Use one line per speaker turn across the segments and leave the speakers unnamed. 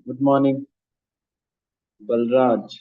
Good morning Balraj.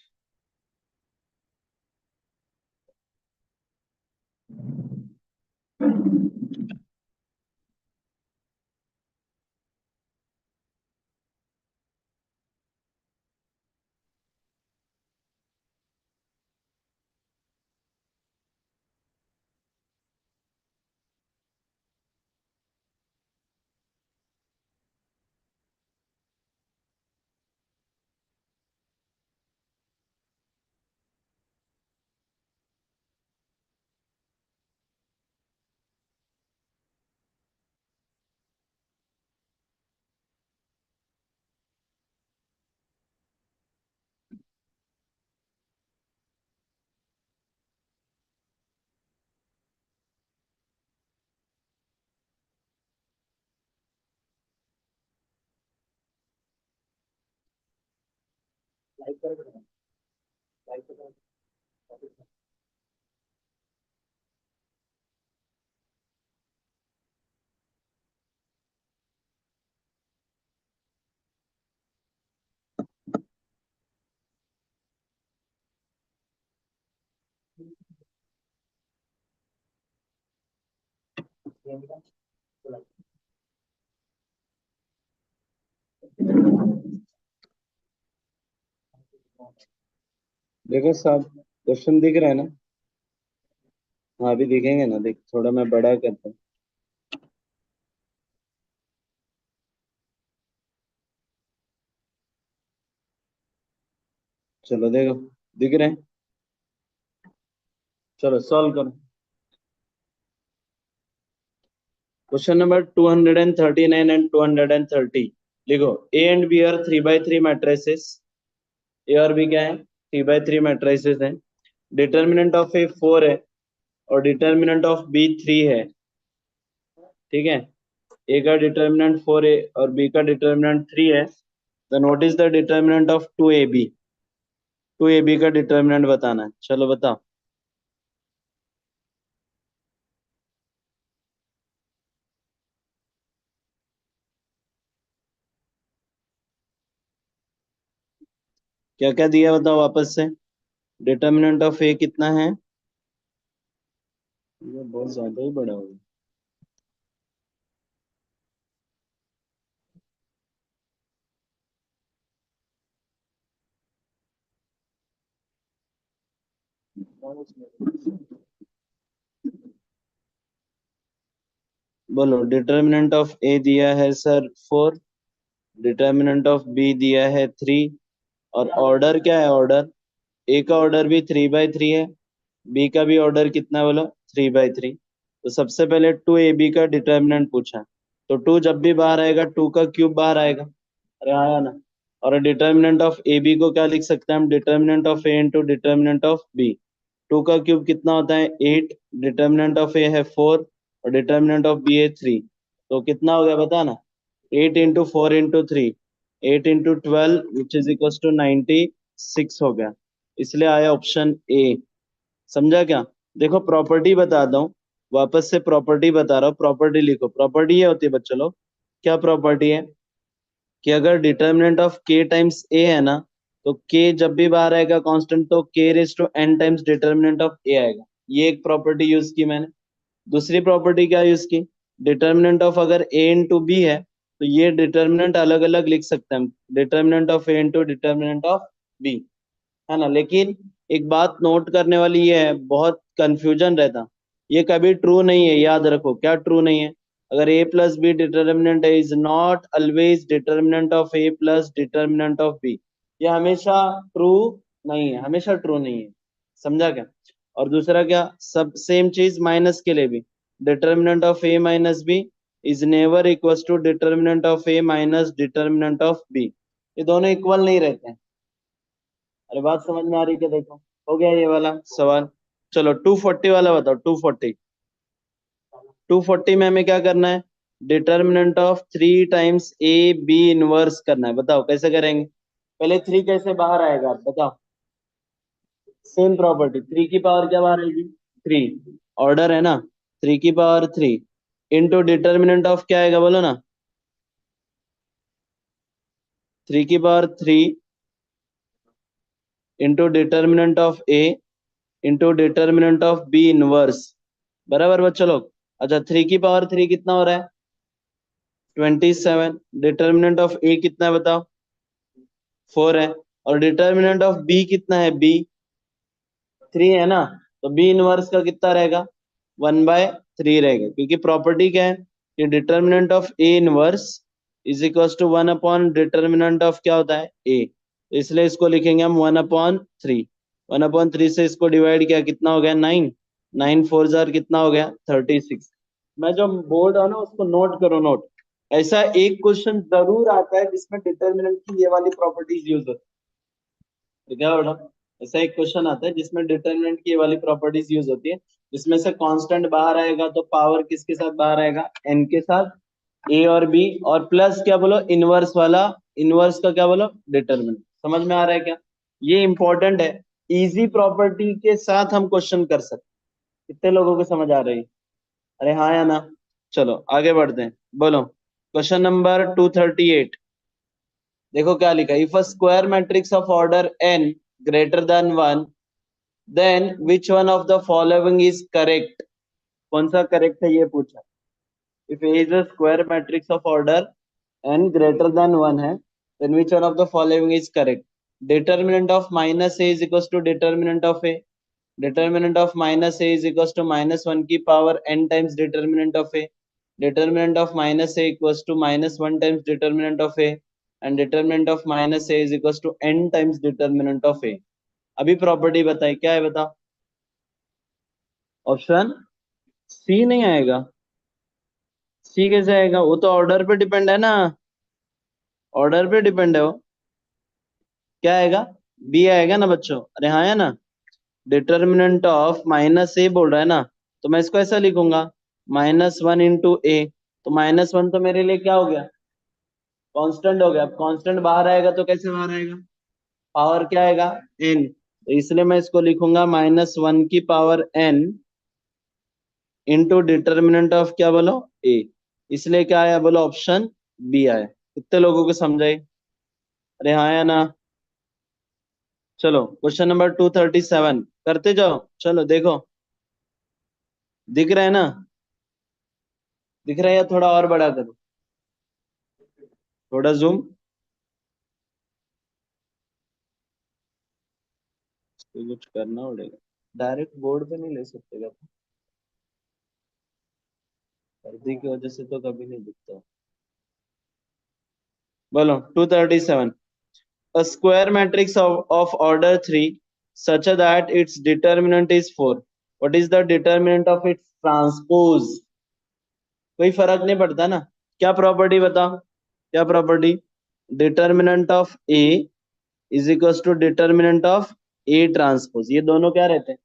देखो साहब, question दिख रहा है ना? हाँ, अभी दिखेंगे ना। देख, थोड़ा मैं बड़ा करता हूँ। चलो देखो, दिख रहे हैं। चलो सॉल्व करो। क्वेश्चन नंबर 239 एंड 230 लिखो। A and B are 3x3 matrices. A और बी क्या है? 3x3 मैट्रिसेस हैं। डिटर्मिनेंट ऑफ ए 4 है और डिटर्मिनेंट ऑफ बी 3 है। ठीक है। ए का डिटर्मिनेंट 4 है और बी का डिटर्मिनेंट 3 है। Then what is the determinant of 2ab? 2ab का डिटर्मिनेंट बताना है। चलो बताओ। क्या क्या दिया बताओ वापस से। डिटर्मिनेंट ऑफ ए कितना है? ये बहुत ज्यादा ही बड़ा होगा। बोलो। डिटर्मिनेंट ऑफ ए दिया है सर 4, डिटर्मिनेंट ऑफ बी दिया है 3, और ऑर्डर क्या है? ऑर्डर ए का ऑर्डर भी 3x3 है, बी का भी ऑर्डर कितना है बोलो? 3x3। तो सबसे पहले 2ab का डिटर्मिनेंट पूछा, तो 2 जब भी बाहर आएगा 2 का क्यूब बाहर आएगा। अरे आया ना। और डिटर्मिनेंट ऑफ ए बी को क्या लिख सकते हैं हम? Determinant of A into determinant of B. 2 का क्यूब कितना होता है? 8। डिटर्मिनेंट ऑफ ए है 4 और डिटर्मिनेंट ऑफ बी है 3। तो कितना हो गया बता ना? 8 into 4 into 3, 8 into 12 which is equal to 96 हो गया। इसलिए आया ऑप्शन ए। समझा क्या? देखो प्रॉपर्टी बताता हूँ। वापस से प्रॉपर्टी बता रहा हूँ। प्रॉपर्टी लिखो। प्रॉपर्टी ये होती है बच्चों लोग। क्या प्रॉपर्टी है? कि अगर डिटर्मिनेंट ऑफ के टाइम्स ए है ना, तो के जब भी बाहर आएगा कांस्टेंट, तो k raise to n times determinant of A आएगा। ये एक प्रॉपर्टी यूज की मैंने। दूसरी प्रॉपर्टी क्या यूज की? डिटर्मिनेंट ऑफ अगर ए इंटू बी है, तो ये डिटर्मिनेंट अलग अलग लिख सकते हैं हम। Determinant of A into determinant of B, है ना। लेकिन एक बात नोट करने वाली ये है, बहुत कंफ्यूजन रहता। ये कभी ट्रू नहीं है, याद रखो। क्या ट्रू नहीं है? अगर ए प्लस बी डिटर्मिनेंट है, is not always determinant of A plus determinant of B. ये हमेशा ट्रू नहीं है, हमेशा ट्रू नहीं है। समझा क्या? और दूसरा क्या, सब सेम चीज माइनस के लिए भी। Determinant of A minus B is never equal to determinant of A minus determinant of B. ये दोनों इक्वल नहीं रहते हैं। अरे बात समझ में आ रही है क्या? देखो, हो गया ये वाला सवाल। चलो 240 वाला बताओ। 240, 240 में हमें क्या करना है? Determinant of 3 times A B inverse करना है। बताओ कैसे करेंगे? पहले 3 कैसे बाहर आएगा आप बताओ। Same property. 3 की पावर क्या बाहर आएगी? 3। ऑर्डर है ना। 3 की पावर 3 इंटू डिटर्मिनेंट ऑफ क्या आएगा बोलो ना? 3 की power 3 into determinant of A into determinant of B inverse, बराबर बच्चों लोग। अच्छा 3 की पावर 3 कितना हो रहा है? 27। डिटर्मिनेंट ऑफ ए कितना है बताओ? 4 है। और डिटर्मिनेंट ऑफ बी कितना है? बी 3 है ना, तो बी इनवर्स का कितना रहेगा? 1/3 रहेगा, क्योंकि प्रॉपर्टी क्या है कि determinant of A inverse is equal to 1 upon determinant of क्या होता है? ए। इसलिए इसको लिखेंगे हम 1/3। 1/3 से इसको डिवाइड किया, कितना हो गया? 9। 9 4 जार कितना हो गया? 36। मैं जो बोल रहा हूँ ना उसको नोट करो, नोट। ऐसा एक क्वेश्चन जरूर आता है जिसमें डिटर्मिनेंट की ये वाली प्रॉपर्टीज यूज होती है। तो क्या होगा? ऐसा एक क्वेश्चन आता है जिसमें डिटर्मिनेंट की ये वाली प्रॉपर्टीज यूज होती है, जिसमें से कांस्टेंट बाहर आएगा तो पावर किसके साथ बाहर आएगा? एन के साथ, ए और बी, और प्लस क्या बोलो? इनवर्स वाला, इनवर्स का क्या बोलो? डिटर्मिनेंट। समझ में आ रहा है क्या? ये इंपॉर्टेंट है। इजी प्रॉपर्टी के साथ हम क्वेश्चन कर सकते। कितने लोगों को समझ आ रही है? अरे हाँ या ना? चलो आगे बढ़ते हैं, बोलो। Question number 238। देखो क्या लिखा है, if a square matrix of order n greater than 1, then which one of the following is correct? कौन सा करेक्ट है ये पूछा। If A is a square matrix of order n greater than 1 है, then which one of the following is correct? Determinant of minus A is equal to determinant of A. Determinant of minus A is equal to -1 की power n times determinant of A. Determinant of minus A equal to -1 times determinant of A, and determinant of minus A is equal to n times determinant of A. अभी property बताई, क्या है बताओ? Option C नहीं आएगा। सी कैसे आएगा? वो तो ऑर्डर पे डिपेंड है ना, ऑर्डर पे डिपेंड है वो। क्या आएगा? बी आएगा ना बच्चों, अरे हाँ है ना। डिटर्मिनेंट ऑफ माइनस ए बोल रहा है ना, तो मैं इसको ऐसा लिखूंगा, -1 × ए। तो -1 तो मेरे लिए क्या हो गया? कांस्टेंट हो गया। अब कांस्टेंट बाहर आएगा तो कैसे बाहर आएगा? पावर क्या आएगा? n। तो इसलिए मैं इसको लिखूंगा -1 की power n into determinant of क्या बोलो? ए। इसलिए क्या आया बोलो? ऑप्शन बी आया। कितने लोगों को समझाई? अरे हाँ या ना? चलो क्वेश्चन नंबर 237 करते जाओ। चलो देखो, दिख रहा है ना? दिख रहा है या थोड़ा और बड़ा करो? थोड़ा जूम, तो कुछ करना पड़ेगा। डायरेक्ट बोर्ड पे नहीं ले सकते क्या? सर्दी की वजह से तो कभी नहीं दिखता। बोलो 237। A square matrix of order 3 such that its determinant is 4. What is the determinant of its transpose? कोई फर्क नहीं पड़ता ना। क्या प्रॉपर्टी बताओ? क्या property? Determinant of A is equal to determinant of A transpose. ये दोनों क्या रहते हैं?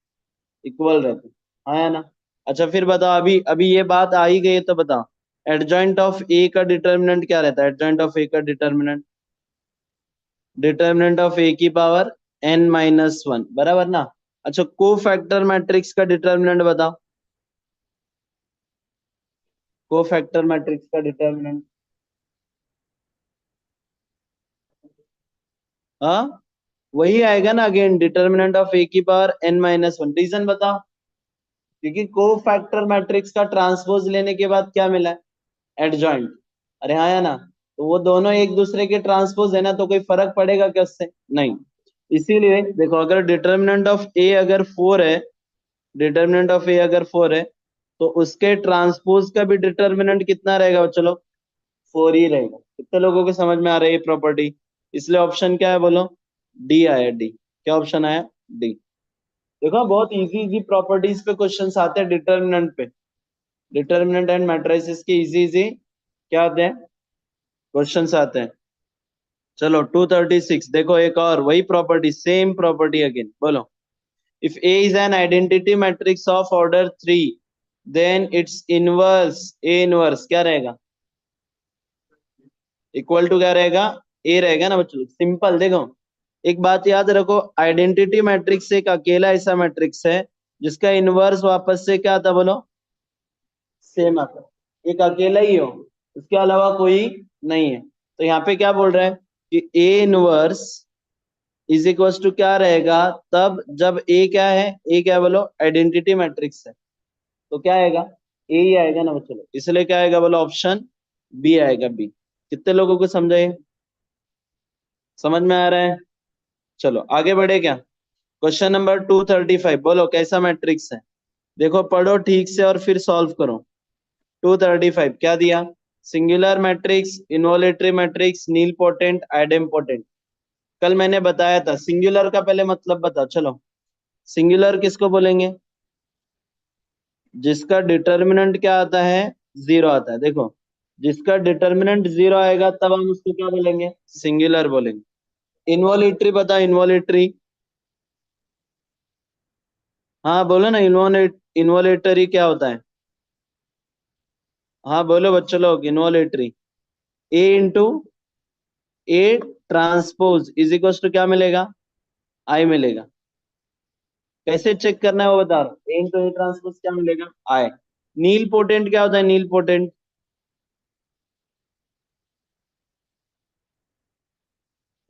इक्वल रहते हैं, हाँ या ना? अच्छा फिर बताओ, अभी अभी ये बात आ ही गई है तो बताओ, एडजॉइंट ऑफ ए का डिटर्मिनेंट क्या रहता है? एडजॉइंट ऑफ ए का डिटर्मिनेंट, डिटर्मिनेंट ऑफ ए की पावर n-1, बराबर ना? अच्छा को फैक्टर मैट्रिक्स का डिटर्मिनेंट बताओ। को फैक्टर मैट्रिक्स का डिटर्मिनेंट, हाँ वही आएगा ना अगेन, डिटर्मिनेंट ऑफ ए की पावर n-1। रीजन बताओ? क्योंकि को फैक्टर मैट्रिक्स का ट्रांसपोज लेने के बाद क्या मिला है? एडजॉइंट। अरे हाँ या ना? तो वो दोनों एक दूसरे के ट्रांसपोज है ना, तो कोई फर्क पड़ेगा क्या उससे? नहीं। इसीलिए देखो, अगर डिटर्मिनेंट ऑफ ए अगर 4 है, डिटर्मिनेंट ऑफ ए अगर 4 है, तो उसके ट्रांसपोज का भी डिटर्मिनेंट कितना रहेगा चलो? 4 ही रहेगा। कितने लोगों को समझ में आ रही है प्रॉपर्टी? इसलिए ऑप्शन क्या है बोलो? डी आया, डी। क्या ऑप्शन आया? डी। देखो बहुत इजी इजी प्रॉपर्टीज पे क्वेश्चंस आते हैं, डिटर्मिनेंट पे। डिटर्मिनेंट एंड मैट्रिसेस के इजी इजी क्या आते हैं? क्वेश्चंस आते हैं। चलो 236 देखो, एक और वही प्रॉपर्टी, सेम प्रॉपर्टी अगेन, बोलो। If A is an identity matrix of order 3, then its inverse, A inverse क्या रहेगा? इक्वल टू क्या रहेगा? ए रहेगा ना बच्चों। सिंपल देखो, एक बात याद रखो, आइडेंटिटी मैट्रिक्स एक अकेला ऐसा मैट्रिक्स है जिसका इनवर्स वापस से क्या आता बोलो? सेम आता। एक अकेला ही हो, उसके अलावा कोई नहीं है। तो यहाँ पे क्या बोल रहे हैं कि A inverse is equal to क्या रहेगा, तब जब ए क्या है, ए क्या है बोलो, आइडेंटिटी मैट्रिक्स है, तो क्या आएगा, ए ही आएगा ना बच्चों, इसलिए क्या आएगा बोलो, ऑप्शन बी आएगा, बी। कितने लोगों को समझा ये, समझ में आ रहा है? चलो आगे बढ़े क्या। क्वेश्चन नंबर 235, बोलो कैसा मैट्रिक्स है। देखो पढ़ो ठीक से और फिर सॉल्व करो। 235 क्या दिया, सिंगुलर मैट्रिक्स, इन्वोलेटरी मैट्रिक्स, नील पोटेंट, आइडेम पोटेंट। कल मैंने बताया था, सिंगुलर का पहले मतलब बताओ चलो। सिंगुलर किसको बोलेंगे, जिसका डिटर्मिनेंट क्या आता है, जीरो आता है। देखो जिसका डिटर्मिनेंट जीरो आएगा तब हम उसको क्या बोलेंगे, सिंगुलर बोलेंगे। इन्वोलेटरी बताओ, इन्वोलेटरी। हाँ बोलो ना, इन्वोलेटरी क्या होता है। हाँ बोलो बच्चों लोग, involutory. A into A transpose is equal to क्या मिलेगा, आई मिलेगा। कैसे चेक करना है वो बता रहा हूँ, ए इंटू ए ट्रांसपोज क्या मिलेगा, आई। नील पोटेंट क्या होता है, नील पोटेंट,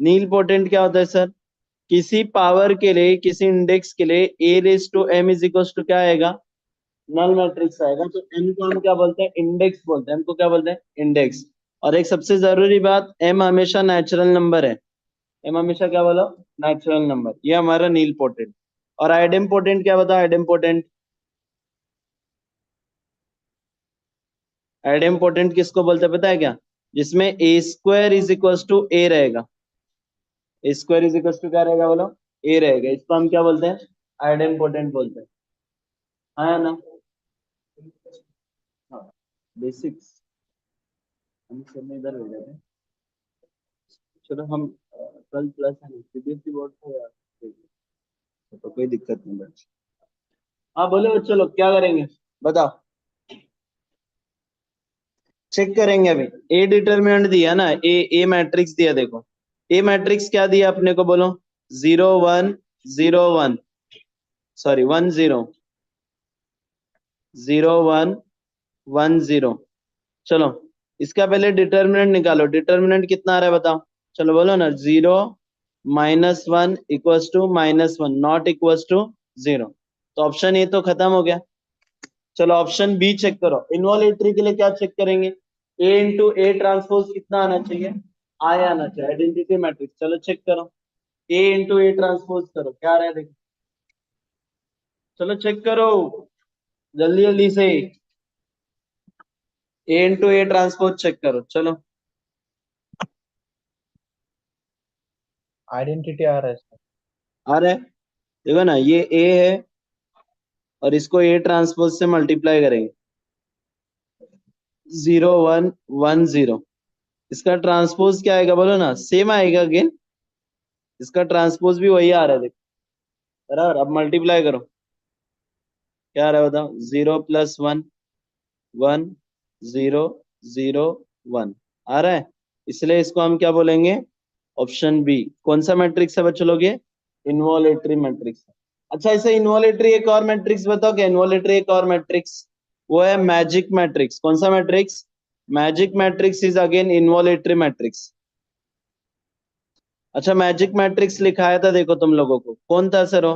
नील पोटेंट क्या होता है सर, किसी पावर के लिए, किसी इंडेक्स के लिए A raise to m is equal to क्या आएगा, नल मैट्रिक्स आएगा। तो एम को हम क्या बोलते हैं, इंडेक्स बोलते हैं, एम को क्या बोलते हैं, इंडेक्स। और एक सबसे जरूरी बात, एम हमेशा नेचुरल नंबर है, एम हमेशा क्या बोलो, नेचुरल नंबर। ये हमारा नील पोटेंट। और आइडेम पोटेंट क्या बताओ, आइडेम पोटेंट, आइडेम पोटेंट किसको बोलते हैं पता है क्या, जिसमें ए स्क्वायर इज इक्वल टू ए रहेगा, ए स्क्वायर इज इक्वल टू क्या रहेगा बोलो, ए रहेगा, इसको हम क्या बोलते हैं, आइडेम पोटेंट बोलते हैं। हाँ या ना। हाँ बेसिक्स हम सब में इधर हो जाते हैं। चलो हम कल प्लस है सीबीएसई बोर्ड को यार, तो कोई दिक्कत नहीं बच्चे। हाँ बोलो चलो क्या करेंगे बताओ, चेक करेंगे अभी। ए डिटर्मिनेंट दिया ना, ए मैट्रिक्स दिया, देखो ए मैट्रिक्स क्या दिया अपने को बोलो, 0 1 0 1, सॉरी 1 0, 0 1 1 0। चलो इसका पहले डिटर्मिनेंट निकालो, डिटर्मिनेंट कितना आ रहा है बताओ, चलो बोलो ना, 0 -1 equals to -1 not equals to 0। तो ऑप्शन ए तो खत्म हो गया। चलो ऑप्शन बी चेक करो, इन्वॉलेटरी के लिए क्या चेक करेंगे, ए इंटू ए ट्रांसपोज कितना आना चाहिए, आई आना चाहिए, आइडेंटिटी मैट्रिक्स। चलो चेक करो, ए इंटू ए ट्रांसपोज करो क्या आ रहा है देखो, चलो चेक करो जल्दी जल्दी से, ए इंटू ए ट्रांसपोज चेक करो चलो।
आइडेंटिटी आ रहा है इसका।
आ रहा है, देखो ना ये ए है और इसको ए ट्रांसपोज से मल्टीप्लाई करेंगे, 0 1 1 0। इसका ट्रांसपोज क्या आएगा बोलो ना, सेम आएगा अगेन, इसका ट्रांसपोज भी वही आ रहा है देखो, बराबर। अब मल्टीप्लाई करो क्या आ रहा है बताओ, 0 + 1 1 0 0 1 आ रहा है। इसलिए इसको हम क्या बोलेंगे, ऑप्शन बी। कौन सा मैट्रिक्स है बच्चों लोग ये, इन्वॉलेटरी मैट्रिक्स है। अच्छा इसे इन्वॉलेटरी एक और मैट्रिक्स बताओ, क्या इन्वॉलेटरी एक और मैट्रिक्स, वो है मैजिक मैट्रिक्स। कौन सा matrix, magic matrix is again involutory matrix. अच्छा मैजिक मैट्रिक्स लिखाया था देखो तुम लोगों को, कौन था सर वो,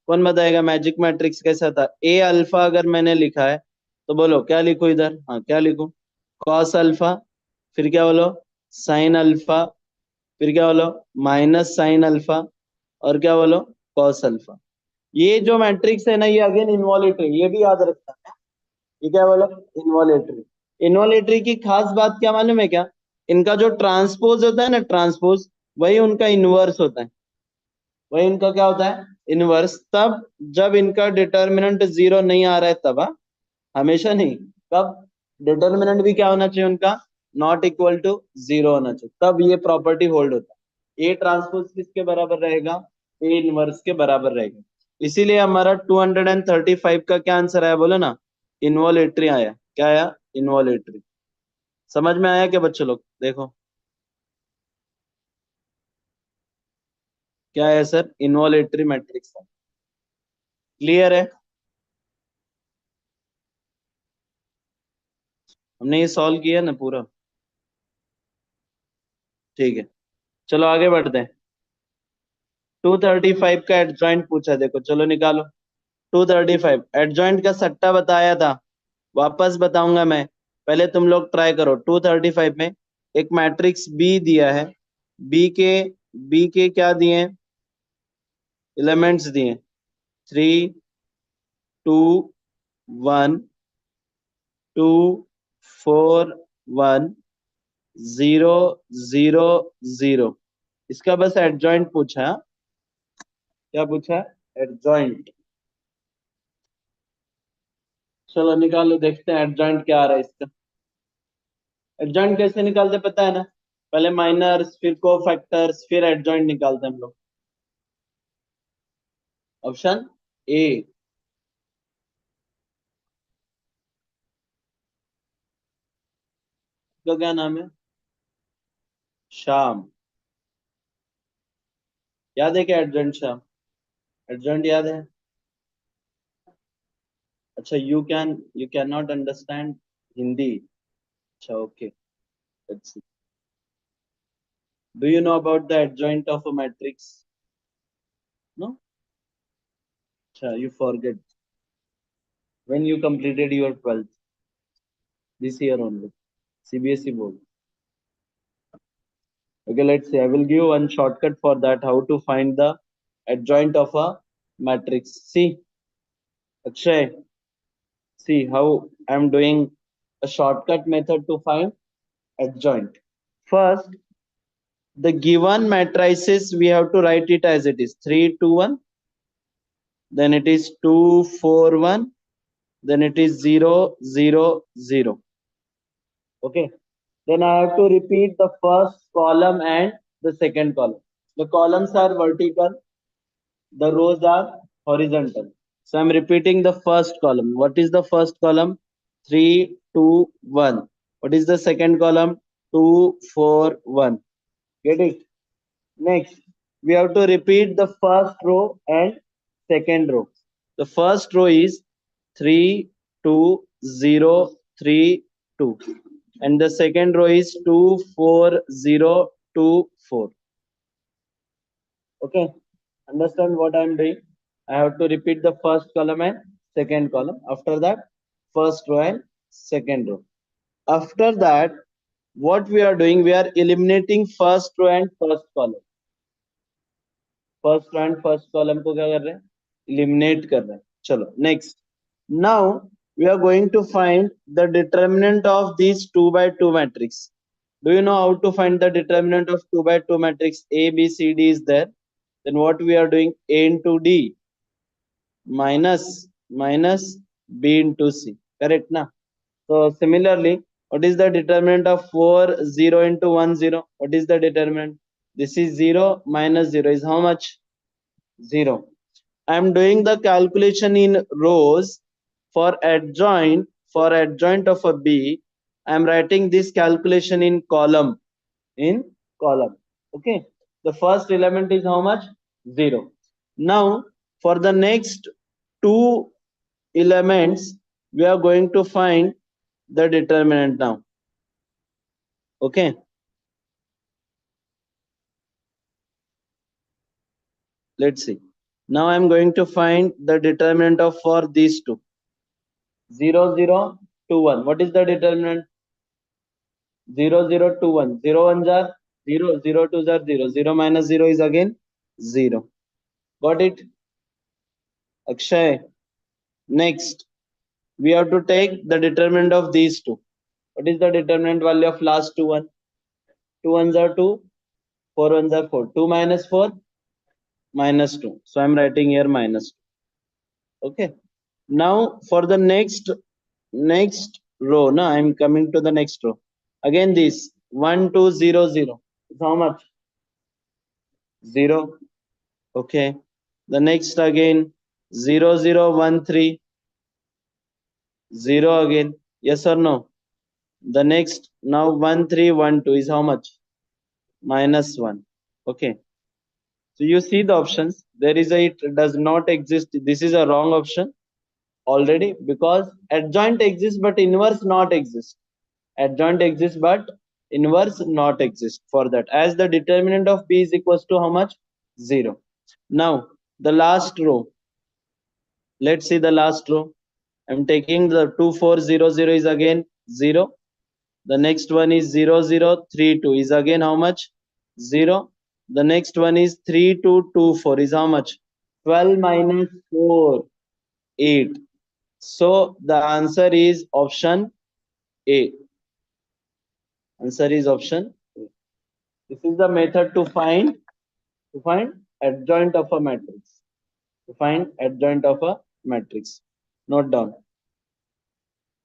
कौन बताएगा मैजिक मैट्रिक्स कैसा था। ए अल्फा अगर मैंने लिखा है तो बोलो क्या लिखूं इधर, हाँ क्या लिखूं, कॉस अल्फा, फिर क्या बोलो, साइन अल्फा, फिर क्या बोलो, माइनस साइन अल्फा, और क्या बोलो, कॉस अल्फा। ये जो मैट्रिक्स है ना, ये अगेन इन्वॉलेटरी, ये भी याद रखना है। ये क्या बोलो, इन्वॉलेटरी। इन्वॉलेटरी की खास बात क्या मालूम है क्या, इनका जो ट्रांसपोज होता है ना, ट्रांसपोज वही उनका इनवर्स होता है, वही इनका क्या होता है, इनवर्स। तब जब इनका डिटर्मिनेंट जीरो नहीं आ रहा है तब, हाँ? हमेशा नहीं, कब, डिटर्मिनेंट भी क्या होना चाहिए उनका, नॉट इक्वल टू जीरो होना चाहिए, तब ये प्रॉपर्टी होल्ड होता है। ए ट्रांसपोज किसके बराबर रहेगा, ए इनवर्स के बराबर रहेगा। इसीलिए हमारा 235 का क्या आंसर आया बोलो ना, इन्वॉलेटरी आया। क्या आया, इन्वॉलेटरी। समझ में आया क्या बच्चों लोग, देखो क्या है सर, इन्वॉलेटरी मैट्रिक्स। क्लियर है, हमने ये सॉल्व किया ना पूरा, ठीक है। चलो आगे बढ़ते हैं। 235 का एडजॉइंट पूछा, देखो चलो निकालो। 235 एडजॉइंट का सट्टा बताया था, वापस बताऊंगा मैं, पहले तुम लोग ट्राई करो। 235 में एक मैट्रिक्स बी दिया है, बी के बी के क्या दिए, एलिमेंट्स दिए, 3 2 1 2 4 1 0 0 0। इसका बस एडजॉइंट पूछा। क्या पूछा? एडजॉइंट। चलो निकालो, देखते हैं एडजॉइंट क्या आ रहा है इसका। एडजॉइंट कैसे निकालते पता है ना? पहले माइनर्स, फिर कोफैक्टर्स, फिर एडजॉइंट निकालते हैं हम लोग। Option A. तो क्या नाम है? शाम। याद है क्या एडजॉइंट? शाम एडजॉइंट याद है? अच्छा, you can not understand Hindi. अच्छा okay, let's see. Do you know about the adjoint of a matrix? No? अच्छा, you forget when you completed your 12th this year only, CBSE board. Okay, let's see. I will give one shortcut for that, how to find the adjoint of a matrix. See, Akshay, see how I'm doing a shortcut method to find adjoint. First, the given matrices we have to write it as it is 3 2 1, then it is 2 4 1, then it is 0 0 0. Okay. Then I have to repeat the first column and the second column. The columns are vertical, the rows are horizontal. So I'm repeating the first column. What is the first column? 3 2 1. What is the second column? 2 4 1. Get it? Next, we have to repeat the first row and second row. The first row is 3 2 0 3 2, and the second row is 2 4 0 2 4. Okay, understand what I am doing? I have to repeat the first column and second column. After that, first row and second row. After that, what we are doing, we are eliminating first row and first column. First and first column को क्या कर रहे हैं? Eliminate कर रहे हैं। चलो next. Now we are going to find the determinant of this 2 by 2 matrix. Do you know how to find the determinant of 2 by 2 matrix? A B C D is there, then what we are doing, A into D minus minus B into C, correct ना? So similarly, what is the determinant of 4 0 into 1 0? What is the determinant? This is 0 minus 0 is how much? 0. I am doing the calculation in rows. For adjoint of a B, I am writing this calculation in column. In column. Okay. The first element is how much? 0. Now for the next two elements, we are going to find the determinant now. Okay. Let's see. Now I'm going to find the determinant of for these two. 0 0 2 1. What is the determinant? 0 0 2 1. 0 1 are 0, 0 2 are 0. 0 minus 0 is again 0. Got it? Akshay. Next, we have to take the determinant of these two. What is the determinant value of last two one? 2 ones are 2, 4 ones are 4. 2 minus 4, minus 2. So I'm writing here minus 2. Okay. Now for the next row, now I'm coming to the next row. Again this 1 2 0 0. How much? 0. Okay. The next again 0 0 1 3. 0 again. Yes or no? The next now 1 3 1 2 is how much? Minus 1. Okay. So you see the options. There is a, it does not exist. This is a wrong option already, because adjoint exists but inverse not exist. Adjoint exists but Inverse not exist for that, as the determinant of B is equals to how much? 0. Now the last row, let's see the last row. I'm taking the 2 4 0 0 is again 0. The next one is 0 0 3 2 is again how much? 0. The next one is 3 2 2 4 is how much? 12 minus 4 8. So the answer is option A. Answer is option A. This is the method to find adjoint of a matrix. To find adjoint of a matrix. Note down.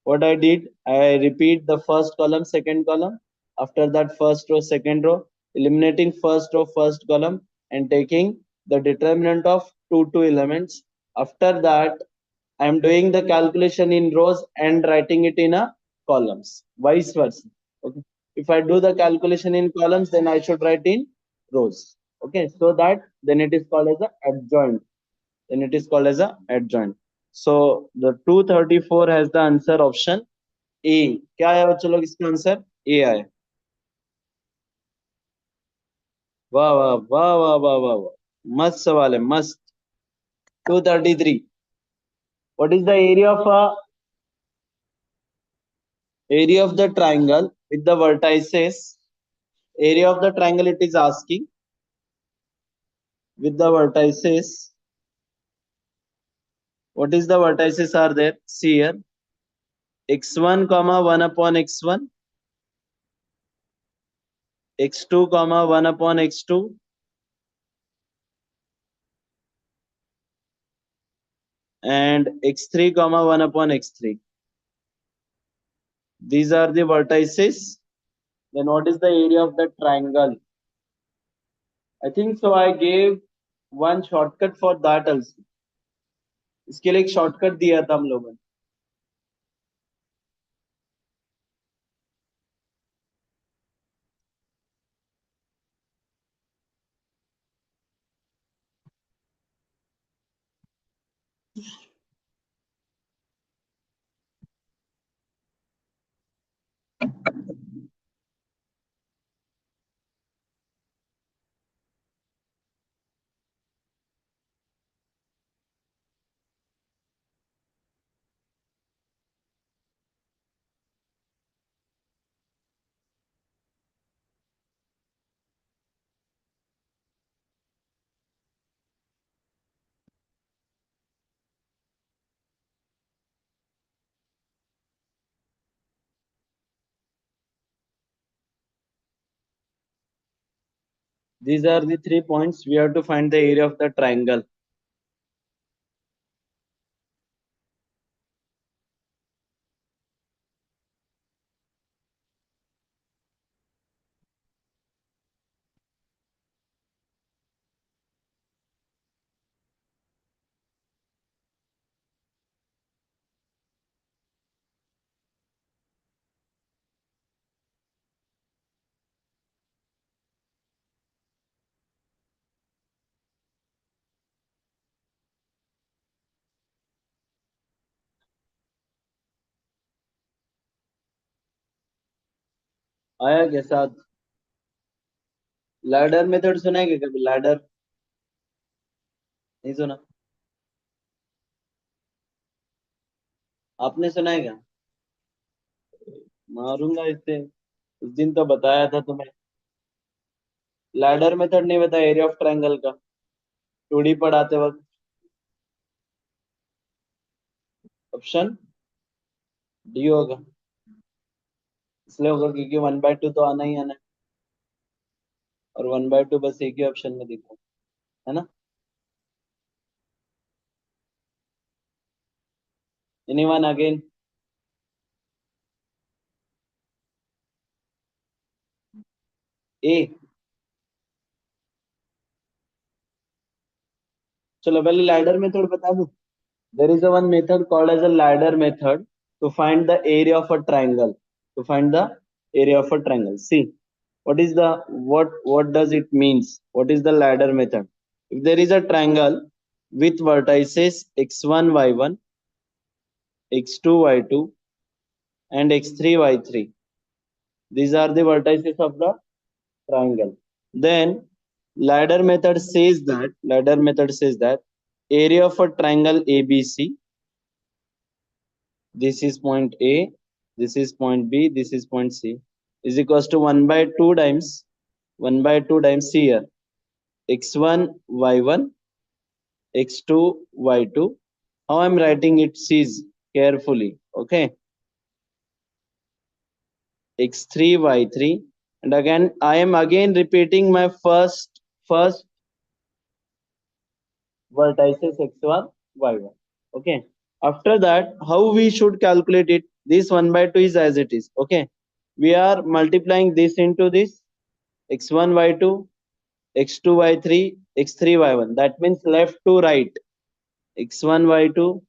What I did, I repeat the first column, second column. After that, first row, second row, eliminating first row, first column, and taking the determinant of two elements. After that, I am doing the calculation in rows and writing it in a columns. Vice versa. Okay. If I do the calculation in columns, then I should write in rows. Okay. So that then it is called as a adjoint. Then it is called as a adjoint. So the 234 has the answer option A. क्या आया बच्चों लोग इसका answer? A आया. वाह वाह वाह वाह वाह वाह वाह, मस्त सवाल है, मस्त. 233. What is the area of the triangle with the vertices? Area of the triangle it is asking with the vertices. What is the vertices are there? See here. x1 comma 1 upon x1, x2 comma 1 upon x2, and x3 comma 1 upon x3. These are the vertices. Then what is the area of the triangle? I think so I gave one shortcut for that also. इसके लिए एक shortcut दिया था हम लोगों ने. These are the 3 points. We have to find the area of the triangle. आया के साथ लैडर मेथड सुना है क्या कभी? लैडर नहीं सुना? आपने सुना है क्या? मारूंगा इससे. उस दिन तो बताया था तुम्हें. लैडर मेथड नहीं बताया एरिया ऑफ ट्रायंगल का 2D पढ़ाते वक्त. ऑप्शन डी होगा. इसलिए होगा क्योंकि 1/2 तो आना ही आना है, और 1/2 बस एक ही ऑप्शन में दिखा है ना. Anyone again? ए. चलो पहले लैडर मेथड बता दो. There is a one method called as a ladder method to find the area of a triangle. To find the area of a triangle. See, what is the what does it means? What is the ladder method? If there is a triangle with vertices x1 y1, x2 y2, and x3 y3, These are the vertices of the triangle. Then ladder method says that area of a triangle ABC, this is point A, this is point B, this is point C, is equals to 1 by 2 times 1 by 2 times here x1 y1 x2 y2. How I'm writing it, sees carefully. Okay, x3 y3, and again I am again repeating my first vertices x1 y1. Okay, after that how we should calculate it? This 1 by 2 is as it is. Okay, we are multiplying this into this x1 y2 x2 y3 x3 y1. That means left to right, x1 y2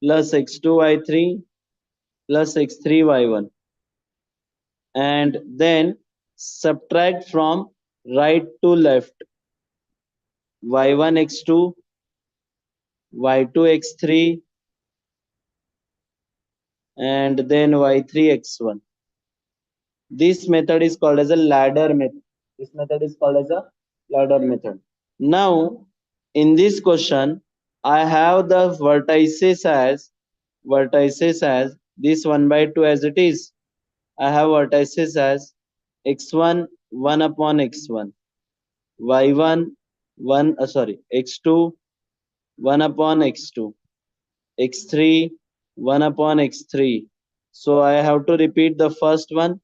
plus x2 y3 plus x3 y1, and then subtract from right to left, y1 x2 y2 x3 and then y3 x1. This method is called as a ladder method. This method is called as a ladder method. Now, in this question, I have the vertices as this 1 by 2 as it is. I have vertices as x1 1 upon x1, y1 x2 1 upon x2, x3 1 upon x3. So I have to repeat the first one,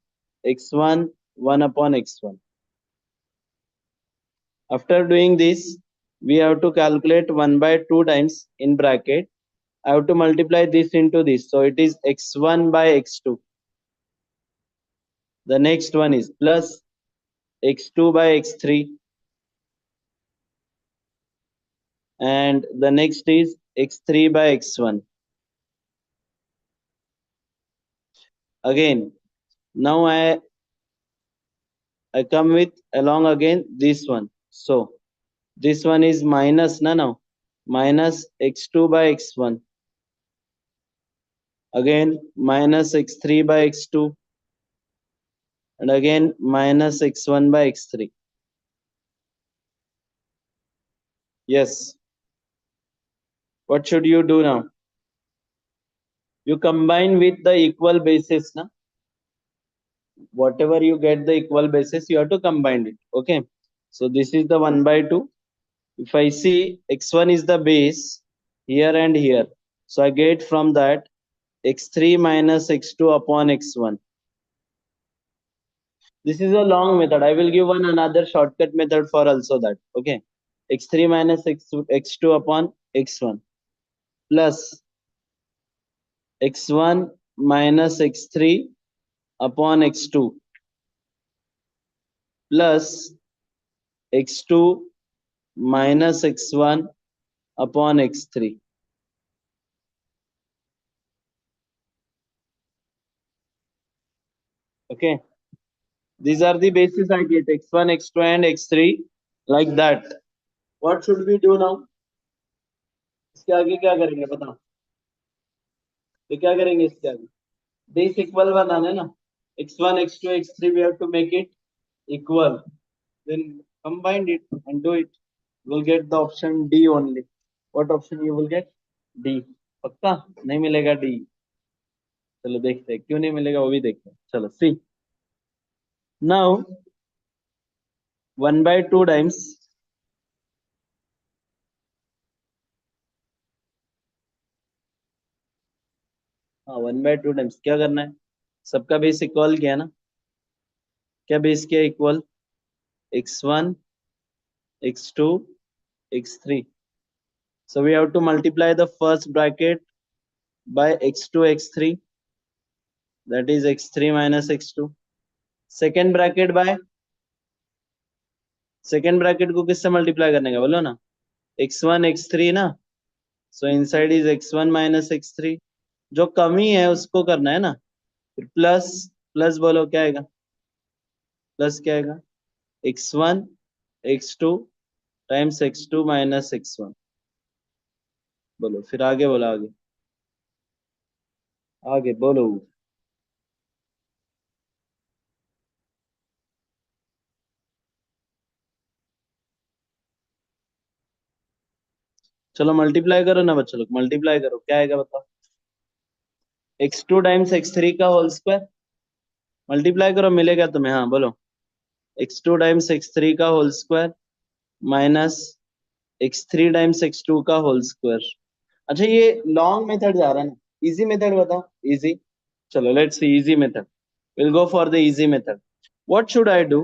x1 1 upon x1. After doing this, we have to calculate 1 by 2 times in bracket. I have to multiply this into this. So it is x1 by x2. The next one is plus x2 by x3. And the next is x3 by x1. Again, now I come with along again this one. So this one is minus now. Minus x2 by x1. Again minus x3 by x2. And again minus x1 by x3. Yes. What should you do now? You combine with the equal basis. Na? Whatever you get the equal basis, you have to combine it. Okay. So this is the 1 by 2. If I see x1 is the base here and here. So I get from that x3 minus x2 upon x1. This is a long method. I will give one another shortcut method for also that. Okay. x3 minus x2 upon x1 plus x1 minus x3 upon x2 plus x2 minus x1 upon x3. Okay. These are the bases I get, x1, x2 and x3 like that. What should we do now? इसके आगे क्या करेंगे बताओ? तो क्या करेंगे इसके आगे? बेस इक्वल बनाना है ना. x1, x2, x3 we have to make it equal. Then combine it and do it. We'll get the option D only. What option you will get? D. पक्का नहीं मिलेगा D. चलो देखते हैं क्यों नहीं मिलेगा वो भी देखते हैं. चलो see. Now 1 by 2 times 1 by 2 times क्या करना है? सबका बेस इक्वल किया ना. क्या बेस किया equal? x1 x2 x3. So we have to multiply the first bracket by x2 x3, that is x3 minus x2. second bracket को किससे मल्टीप्लाई करने का बोलो ना? x1 x3 ना. सो inside is x1 minus x3. जो कमी है उसको करना है ना. फिर प्लस प्लस बोलो क्या आएगा? प्लस क्या आएगा? x1 x2 times x2 minus x1. बोलो फिर आगे बोलो आगे. आगे बोलो. चलो मल्टीप्लाई करो ना बच्चों लोग, मल्टीप्लाई करो, क्या आएगा बताओ। x2 टाइम्स x3 का होल स्क्वायर, मल्टीप्लाई करो मिलेगा तुम्हें, हाँ बोलो। x2 टाइम्स x3 का whole square minus x3 times x2 का होल स्क्वायर। अच्छा ये लॉन्ग मेथड जा रहा है ना, इजी मेथड बताओ, इजी। चलो let's see easy method, will go for the easy method. What should I do?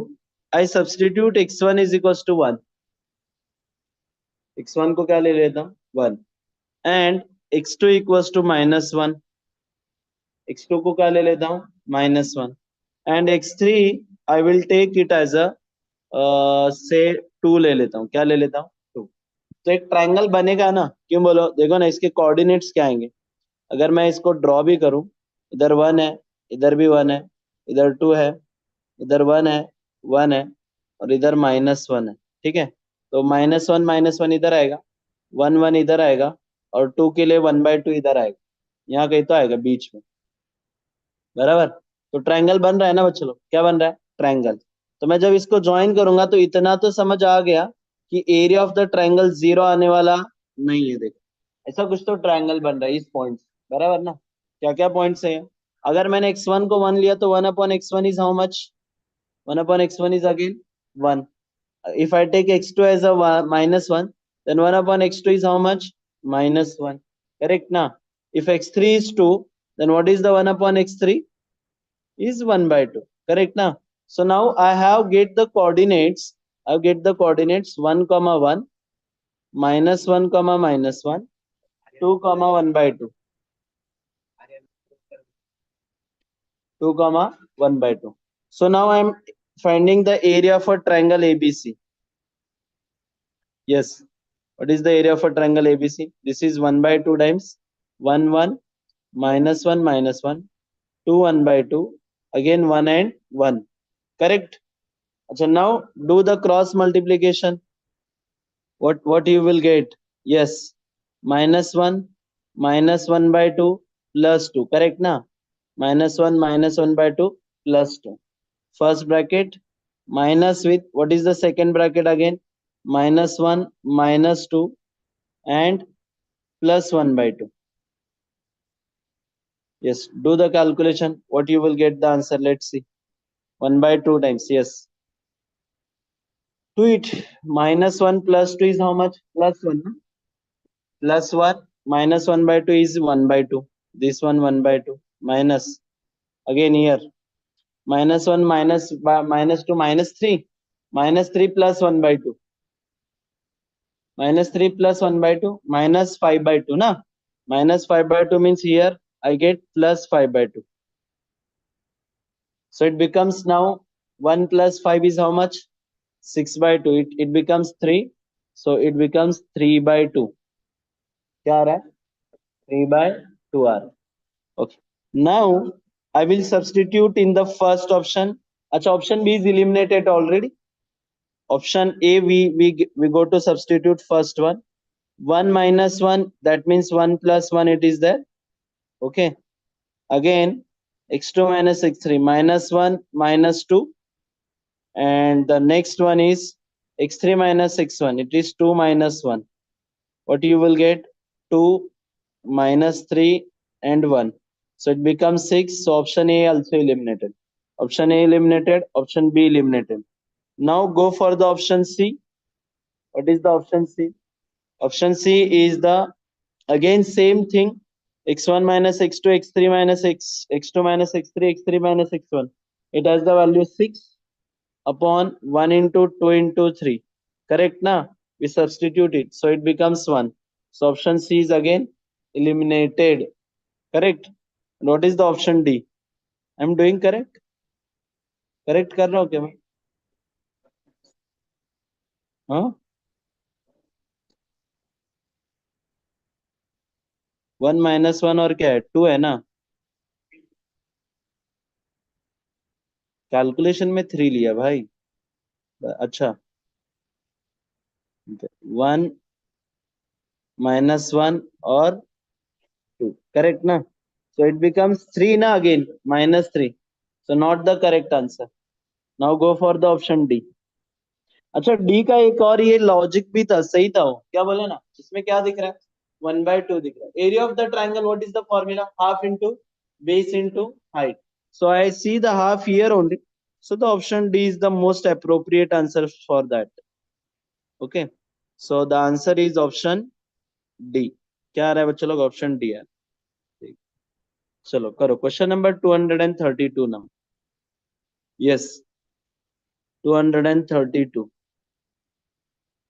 I substitute x1 is equals to 1, x1 को क्या ले लेता हूँ 1, and x2 equals to -1, x2 को क्या ले लेता हूँ -1, and x3 I will take it as a say 2 ले लेता हूँ, क्या ले लेता हूँ 2। तो एक ट्रायंगल बनेगा ना, क्यों बोलो, देखो ना इसके कोऑर्डिनेट्स क्या आएंगे। अगर मैं इसको ड्रॉ भी करूं, इधर 1 है, इधर भी 1 है, इधर 2 है, इधर 1 है, 1 है, और इधर -1 है, ठीक है। तो -1 इधर आएगा, 1 इधर आएगा, और 2 के लिए 1/2 इधर आएगा, यहाँ कहीं तो आएगा बीच में, बराबर। तो ट्रायंगल बन रहा है ना बच्चों लोग, क्या बन रहा है ट्रायंगल। तो मैं जब इसको ज्वाइन करूंगा तो इतना तो समझ आ गया कि एरिया ऑफ द ट्रायंगल 0 आने वाला नहीं है, देखो ऐसा कुछ तो ट्रायंगल बन रहा है इस पॉइंट, बराबर ना। क्या क्या पॉइंट्स है, अगर मैंने x1 को 1 लिया तो 1/x1 is how much, 1/x1 is again 1। if I take x2 as a -1, then 1/x2 is how much, -1, correct na। if x3 is 2, then what is the 1/x3, is 1/2, correct na। so now I have get the coordinates, I get the coordinates 1 comma 1, -1 comma -1, 2 comma 1/2, 2 comma 1/2. So now I am finding the area for triangle ABC. Yes, what is the area for triangle ABC? This is 1/2 times 1 1 -1 -1, 2 1/2, again 1 and 1, correct। अच्छा now do the cross multiplication, what you will get, yes, -1 -1/2 plus 2, correct na, -1 -1/2 plus 2, first bracket minus with what is the second bracket again, -1 -2 and plus 1/2. Yes, do the calculation, what you will get the answer, let's see, 1/2 times, yes, do it, -1 plus 2 is how much, plus 1 no? Plus 1 minus 1/2 is 1/2, this one 1/2 minus, again here -1 -2 -3, -3 plus 1/2, -3 plus 1/2 -5/2 na, -5/2 means here I get plus 5/2, so it becomes now 1 plus 5 is how much, 6/2, it becomes 3, so it becomes 3/2, क्या आ रहा है 3/2 आ रहा है, okay। Now I will substitute in the first option, अच्छा option B is eliminated already, option A we go to substitute first one, 1 minus 1, that means 1 plus 1 it is there, okay, again x2 minus x3 -1 -2, and the next one is x3 minus x1, it is 2 minus 1, what you will get 2 minus 3 and 1, so it becomes 6, so option A also eliminated, option A eliminated, option B eliminated. Now go for the option C. What is the option C? Option C is the again same thing, x1 minus x2 x3 minus x2 minus x3 x3 minus x1, it has the value 6 upon 1 into 2 into 3, correct na, we substitute it, so it becomes 1, so option C is again eliminated, correct। And what is the option D? I'm doing correct, correct कर रहा हूँ क्या मैं, हाँ 1 minus 1 और क्या है 2 है ना, कैलकुलेशन में 3 लिया भाई, अच्छा 1 -1 और 2, करेक्ट ना, so it becomes 3 na, again -3, so not the correct answer। Now go for the option D, अच्छा डी का एक और ये लॉजिक भी था, सही था वो, क्या बोले ना, इसमें क्या दिख रहा है, 1/2 दिख रहा है। Area of the triangle, what is the formula, half into base into height. So I see the half here only, so the option D is the most appropriate answer for that. Okay, so the answer is option D. क्या आ रहा है बच्चों लोग, option D है। ठीक। चलो करो question number 232 now. Yes, 232,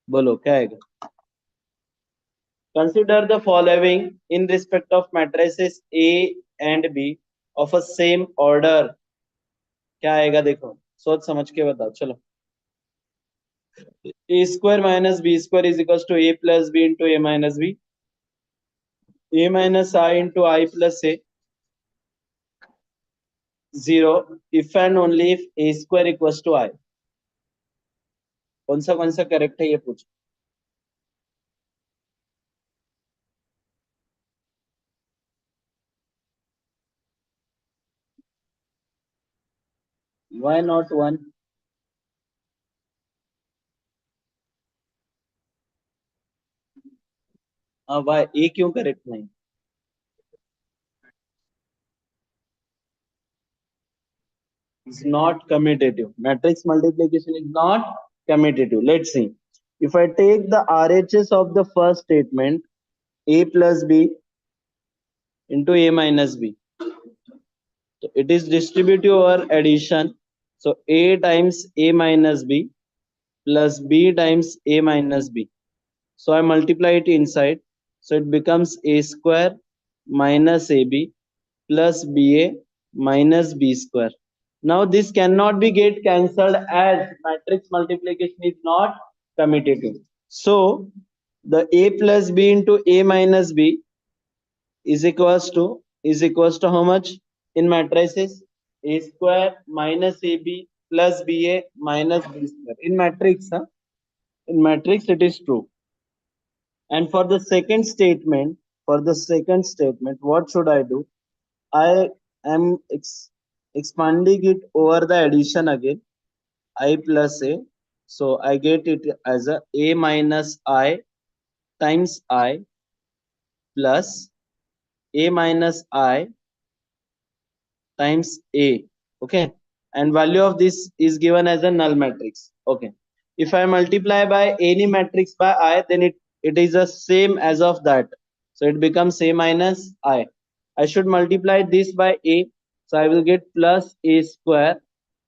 बोलो क्या आएगा। Consider the following in respect of matrices A and B of a same order। क्या आएगा देखो, सोच समझ के बताओ चलो। A square minus B square is equals to A plus B into A minus B, A minus I into I plus A, 0 if and only if A square equals to I। कौन सा correct है ये पूछो। Why not one? why A क्यों correct नहीं। Is not commutative. Matrix multiplication is not commutative. Let's see. If I take the RHS of the first statement, A plus B into A minus B, so it is distributive over addition. So A times A minus B plus B times A minus B. So I multiply it inside. So it becomes A square minus AB plus BA minus B square. Now this cannot be get cancelled as matrix multiplication is not commutative. So the A plus B into A minus B is equals to how much in matrices? A square minus AB plus BA minus B square. In matrix, huh? In matrix it is true. And for the second statement, what should I do? I am expanding it over the addition again, I plus A. So I get it as a minus I times I plus A minus I times A. Okay. And value of this is given as a null matrix. Okay. If I multiply by any matrix by I, then it is the same as of that. So it becomes A minus I. I should multiply this by A. So I will get plus A square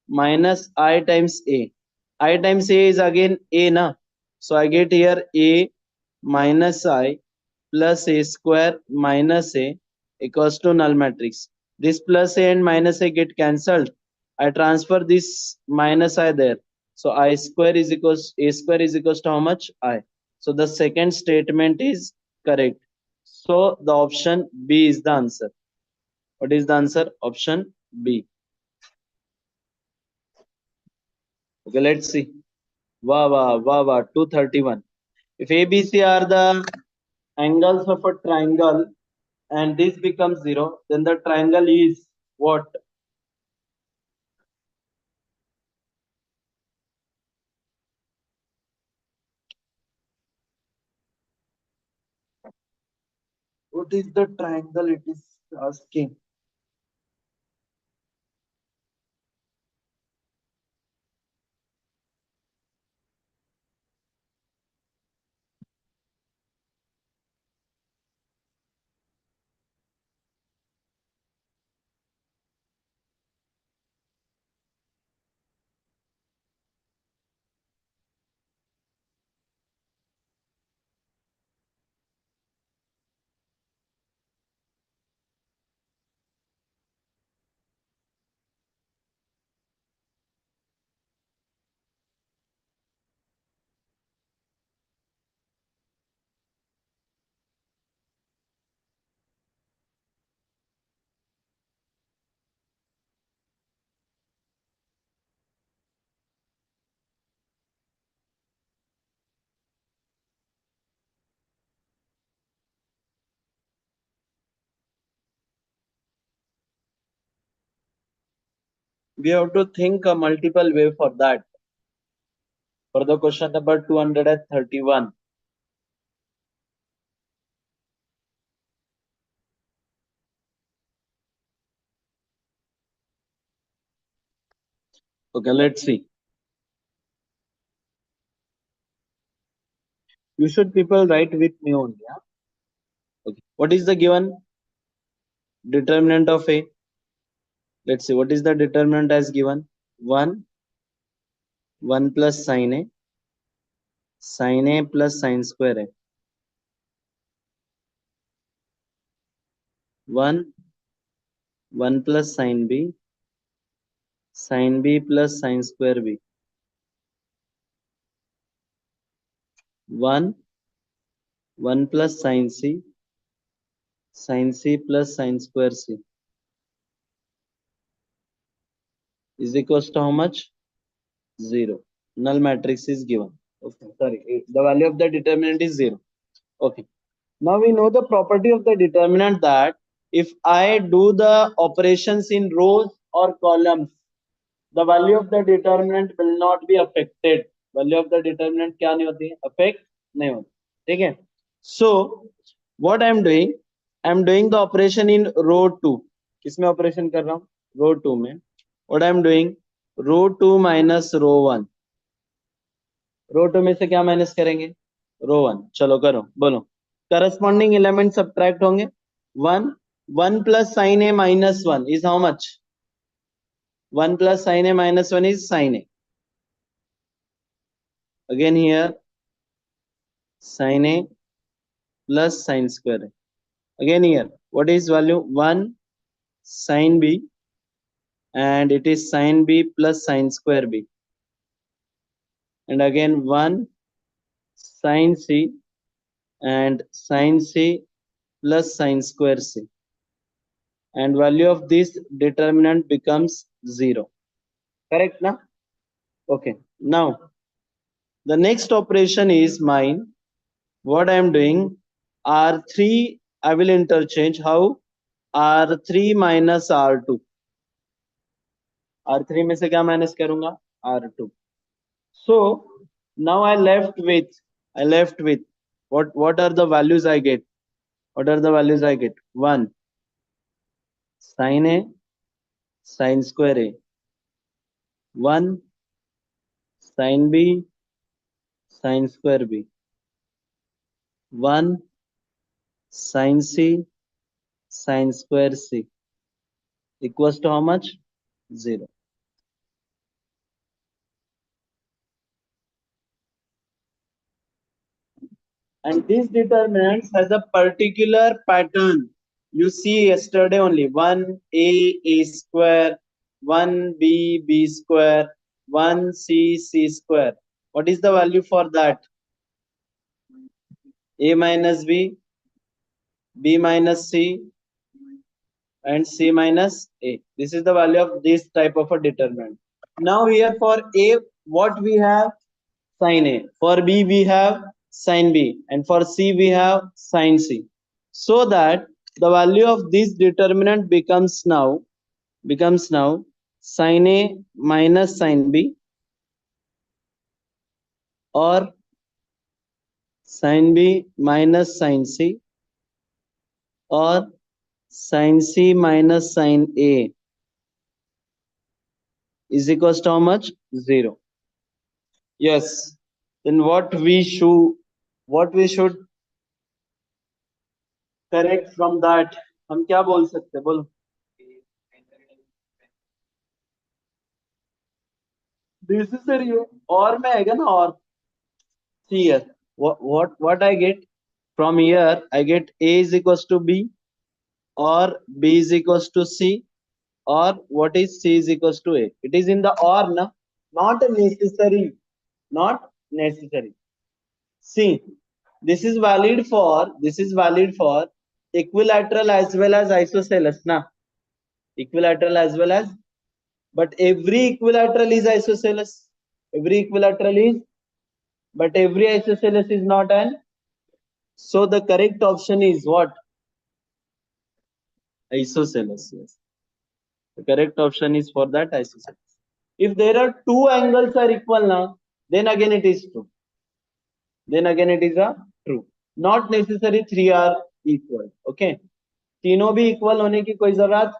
minus I times A. I times A is again A na. So I get here A minus I plus A square minus A equals to null matrix. This plus A and minus A get cancelled. I transfer this minus I there. So I square is equals A square is equals to how much? I. So the second statement is correct. So the option B is the answer. What is the answer? Option B. Okay, let's see. Wow, wow, wow, wow. 231. If ABC are the angles of a triangle and this becomes 0, then the triangle is what? What is the triangle it is asking? We have to think a multiple way for that. for the question number 231. Okay, let's see. You should people write with me only. Yeah? Okay. What is the given determinant of A? Let's see. What is the determinant as given? 1, 1 plus sin A plus sin square A. 1, 1 plus sin B plus sin square B. 1, 1 plus sin C plus sin square C is equals to how much? 0. Null matrix is given. Okay, sorry, the value of the determinant is 0. Okay. Now we know the property of the determinant that if I do the operations in rows or columns, the value of the determinant will not be affected. Value of the determinant क्या नहीं होती है? Affect नहीं होती. ठीक है? So what I am doing? I am doing the operation in row 2. किसमें operation कर रहा हूँ? Row 2 में. What I am doing? Row 2 minus row 1. रो 2 में से क्या माइनस करेंगे? रो 1. चलो करो, बोलो. करस्पॉन्डिंग एलिमेंट सब्ट्रैक्ट होंगे. 1, 1 plus sin A minus 1 is how much? 1 plus sin A minus 1 is sin A. Again here sin A plus sin square A. Again here what is value? 1 sin B and it is sin B plus sin square B. And again 1 sin C and sin C plus sin square C. And value of this determinant becomes 0. Correct na? Okay. Now the next operation is mine. What I am doing? R3 I will interchange. How? R3 minus R2. R3 में से क्या minus करूंगा? R2. So now I left with what are the values I get? What are the values I get? 1 sin A sin square A. 1 sin B sin square B. 1 sin C sin square C equals to how much? 0. And this determinant has a particular pattern. You see yesterday only 1a square, 1b square, 1c square. What is the value for that? A minus b minus c, and c minus a. This is the value of this type of a determinant. Now here for a, what we have? Sin A. For B we have sin B, and for C we have sin C. So that the value of this determinant becomes now sin A minus sin B, or sin B minus sin C, or sin C minus sin A is equals to how much? 0. Yes. Then what we should correct from that? हम क्या बोल सकते हैं? बोलो. Necessary है. और में आएगा ना और. See here. What I get from here? I get A is equals to B, or B is equals to C, or what is C is equals to A. It is in the or na, not necessary. Not necessary. See, this is valid for equilateral as well as isosceles na. Equilateral as well as, but every equilateral is isosceles. Every equilateral is, but every isosceles is not an. So the correct option is what? Isosceles. Yes. The correct option is for that isosceles. If there are two angles are equal now, then again it is true. Then again it is a true. Not necessary three are equal. Okay, तीनों भी equal होने की कोई जरूरत,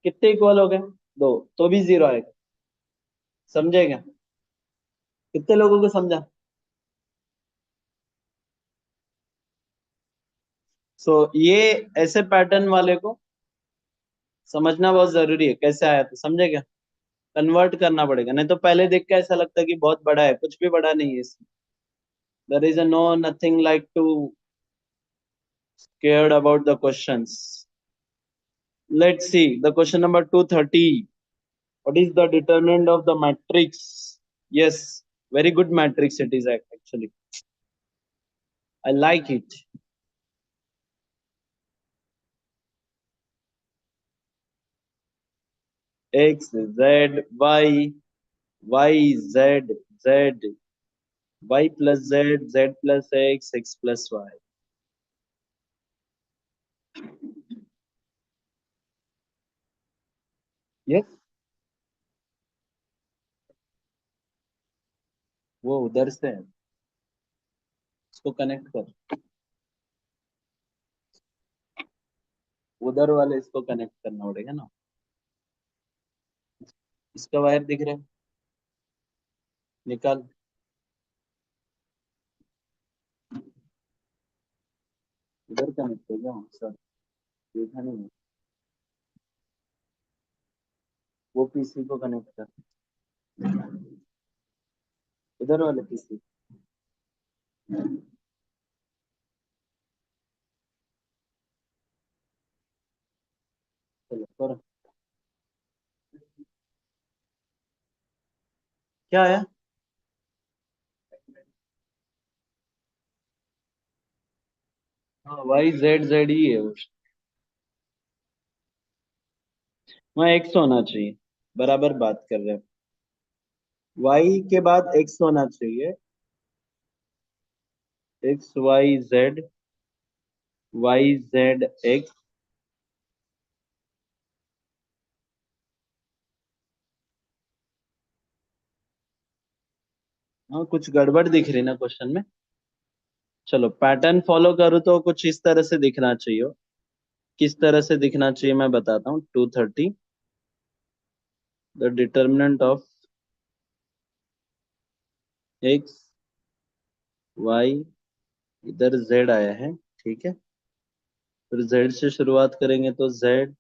कितने equal हो गए, दो, तो भी जीरो आएगा। समझे क्या? कितने लोगों को समझा? सो ये ऐसे पैटर्न वाले को समझना बहुत जरूरी है, कैसे आया तो समझे क्या? कन्वर्ट करना पड़ेगा, नहीं तो पहले देख के ऐसा लगता है कि बहुत बड़ा है, कुछ भी बड़ा नहीं है इसमें। There is a no nothing like to scared about the questions. Let's see the question number 230. What is the determinant of the matrix? Yes, very good matrix it is actually. I like it. X, Z, Y, Y, Z, Z, Y plus Z, Z plus X, X plus Y. Yes, वो उधर से है, इसको connect कर, उधर वाले इसको connect करना पड़ेगा ना। इसका वायर दिख रहा है, निकाल। इधर कनेक्ट हो गया सर, देखा नहीं, वो पीसी को कनेक्ट कर, इधर वाले पीसी। चलो करो। क्या है? हाँ, वाई जेड जेड ही है वो। वहाँ एक्स होना चाहिए, बराबर बात कर रहे हैं। वाई के बाद एक्स होना चाहिए, X Y Z, Y Z X. हाँ, कुछ गड़बड़ दिख रही ना क्वेश्चन में। चलो पैटर्न फॉलो करूँ तो कुछ इस तरह से दिखना चाहिए। किस तरह से दिखना चाहिए मैं बताता हूँ। 230, the determinant of X Y, इधर जेड आया है, ठीक है। फिर जेड से शुरुआत करेंगे तो जेड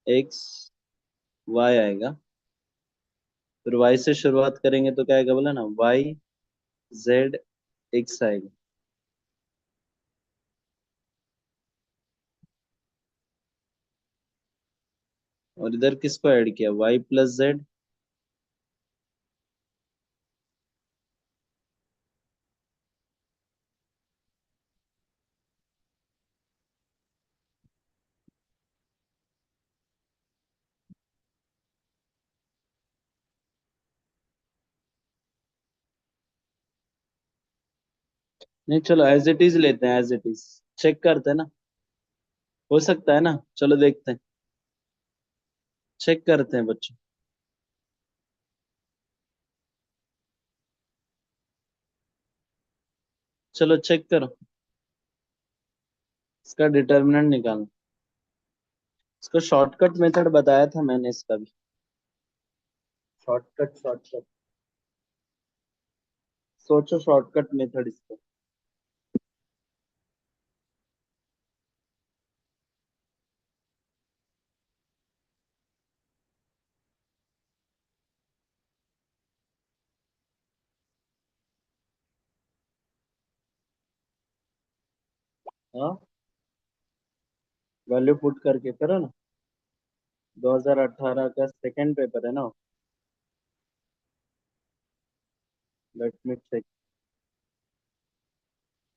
एक्स वाई आएगा। फिर वाई से शुरुआत करेंगे तो क्या आएगा, बोला ना, वाई जेड एक्स आएगा। और इधर किसको ऐड किया, वाई प्लस जेड। नहीं, चलो एज इट इज लेते हैं, एज इट इज चेक करते हैं ना, हो सकता है ना। चलो देखते हैं, चेक करते हैं बच्चों। चलो चेक करो, इसका डिटर्मिनेंट निकालो। इसको शॉर्टकट मेथड बताया था मैंने इसका भी। शॉर्टकट शॉर्टकट, सोचो शॉर्टकट मेथड इसको। हाँ, वैल्यू पुट करके करो ना। 2018 का सेकंड पेपर है ना। Let me check.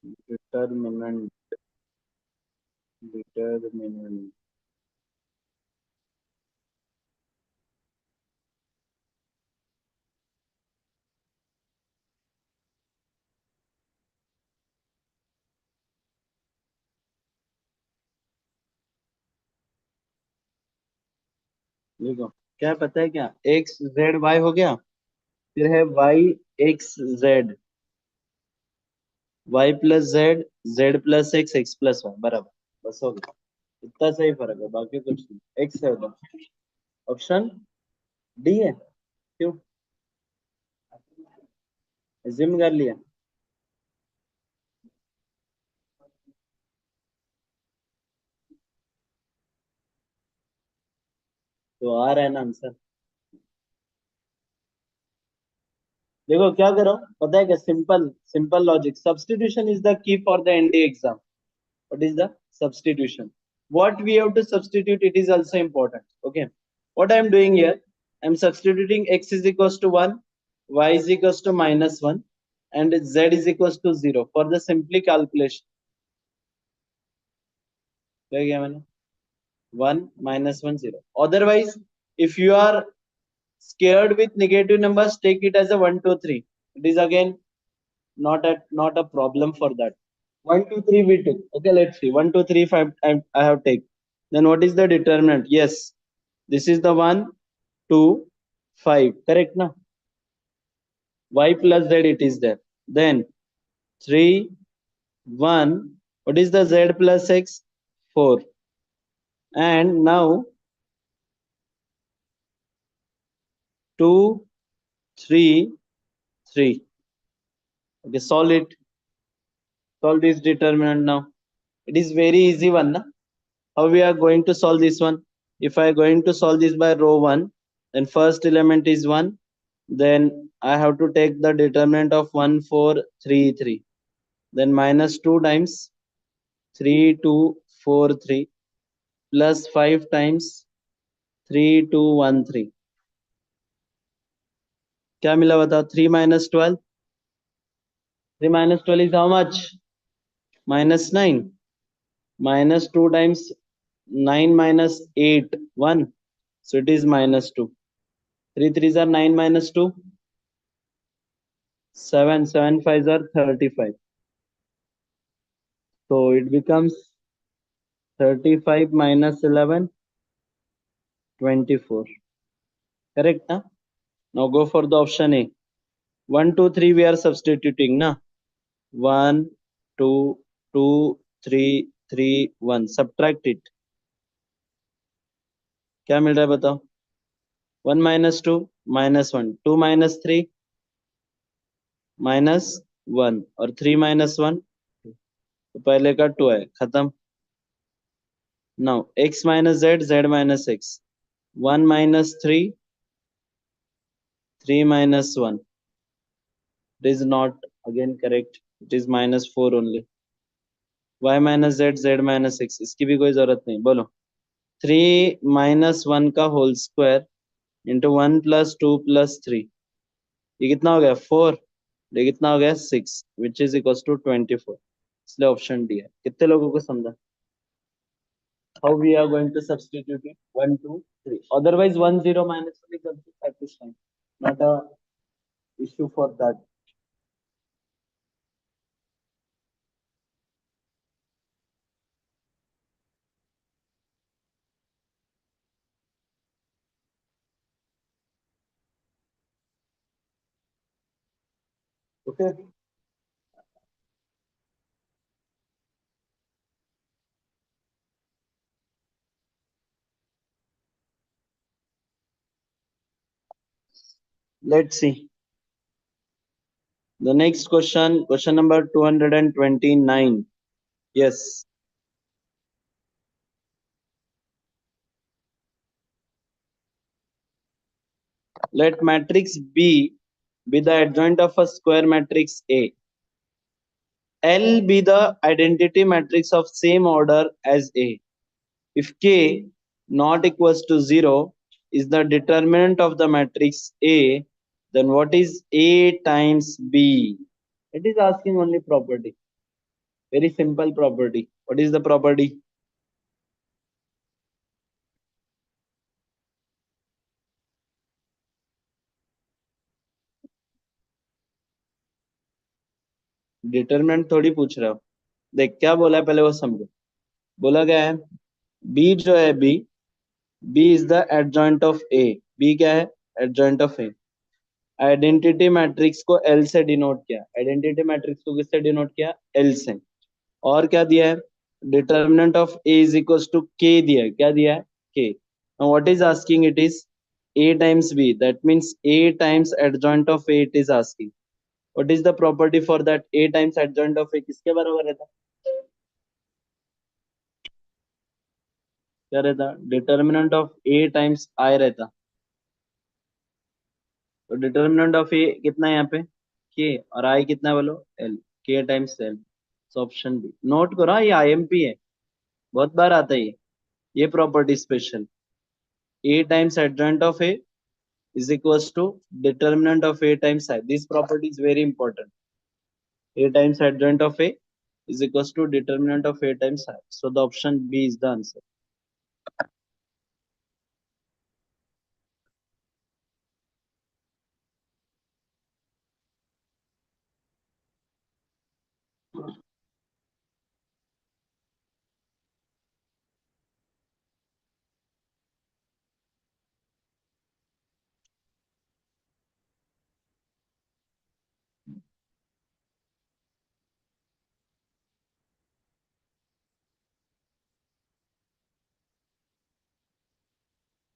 Determinant, determinant, देखो क्या पता है क्या, एक्स जेड वाई हो गया। फिर है Y X Z, Y plus Z, Z plus X plus Y बराबर, बस हो गया। इतना सही फर्क है, बाकी कुछ नहीं। एक्स है उधर। ऑप्शन डी है। क्यों? जिम कर लिया? तो आ रहा है ना आंसर। देखो क्या करो, पता है क्या, simple simple logic, substitution is the key for the end exam. What is the substitution? What we have to substitute, it is also important. Okay. What I am doing here, I am substituting x is equals to 1, y is equals to minus 1, and z is equals to 0 for the simply calculation. क्या किया मैंने? 1 minus 1 0. Otherwise, if you are scared with negative numbers, take it as a 1 2 3. It is again not a problem for that. 1 2 3 we took. Okay, let's see. 1 2 3 5 I have taken. Then what is the determinant? Yes, this is the 1 2 5, correct now? Y plus z it is there. Then 3 1, what is the z plus x? 4. And now 2 3 3. Okay, solve this determinant now. It is very easy one na? How we are going to solve this one? If I going to solve this by row 1, then first element is 1, then I have to take the determinant of 1 4 3 3, then minus 2 times 3 2 4 3 plus 5 times 3 2 1 3. क्या मिला बताओ? 3 minus 12. 3 minus 12 is how much? Minus 9. Minus 2 times 9 minus 8 1, so it is minus 2. 3 3s are 9 minus 2 7, 7 5s are 35, so it becomes 35 minus 11 24, correct na? Now go for the option A. 1 2 3 we are substituting na. 1 2 2 3 3 1, subtract it. क्या मिल रहा है बताओ? 1 minus 2 minus 1, 2 minus 3 minus 1, और 3 minus 1, तो पहले का 2 है, खत्म. Now x minus z, z minus x. 1 minus 3, 3 minus 1. It is not again correct. It is minus 4 only. Y minus z, z minus x. इसकी भी कोई जरूरत नहीं, बोलो. 3 minus 1 का whole square into 1 plus 2 plus 3. ये कितना हो गया? 4. ये कितना हो गया? 6, विच इज इक्वल टू 24. इसलिए ऑप्शन डी है. कितने लोगों को समझा? How we are going to substitute it? 1 2 3. Otherwise 1 0 minus 1 is also satisfying. Not a issue for that. Okay. Let's see. The next question number 229. Yes. Let matrix B be the adjoint of a square matrix A. L be the identity matrix of same order as A. If K not equals to 0 is the determinant of the matrix A, then what is A times B? It is asking only property. Very simple property. What is the property? Determinant थोड़ी पूछ रहा हो. देख क्या बोला है पहले वो समझो. बोला गया है बी जो है B is the adjoint of A. B क्या है? Adjoint of A. Identity matrix को एल से डिनोट किया, आइडेंटिटी मैट्रिक्स को किससे डिनोट किया, एल से। और क्या दिया है, determinant of A is equal to K दिया है, क्या दिया है, K. Now what is asking, it is a times b, that means a times adjoint of a, it is asking what is the property for that, a times adjoint of a किसके बराबर रहता, क्या रहता, determinant of A times I रहता। तो determinant of ए कितना है यहाँ पे, के, और आई कितना है बोलो, L, K times L. So option B, note करो हाँ, ये आईएमपी है, बहुत बार आता है ये property special. A times adjoint of a is equals to determinant of a times I. This property is very important. A times adjoint of A is equals to determinant of A times I. So the option B is the answer.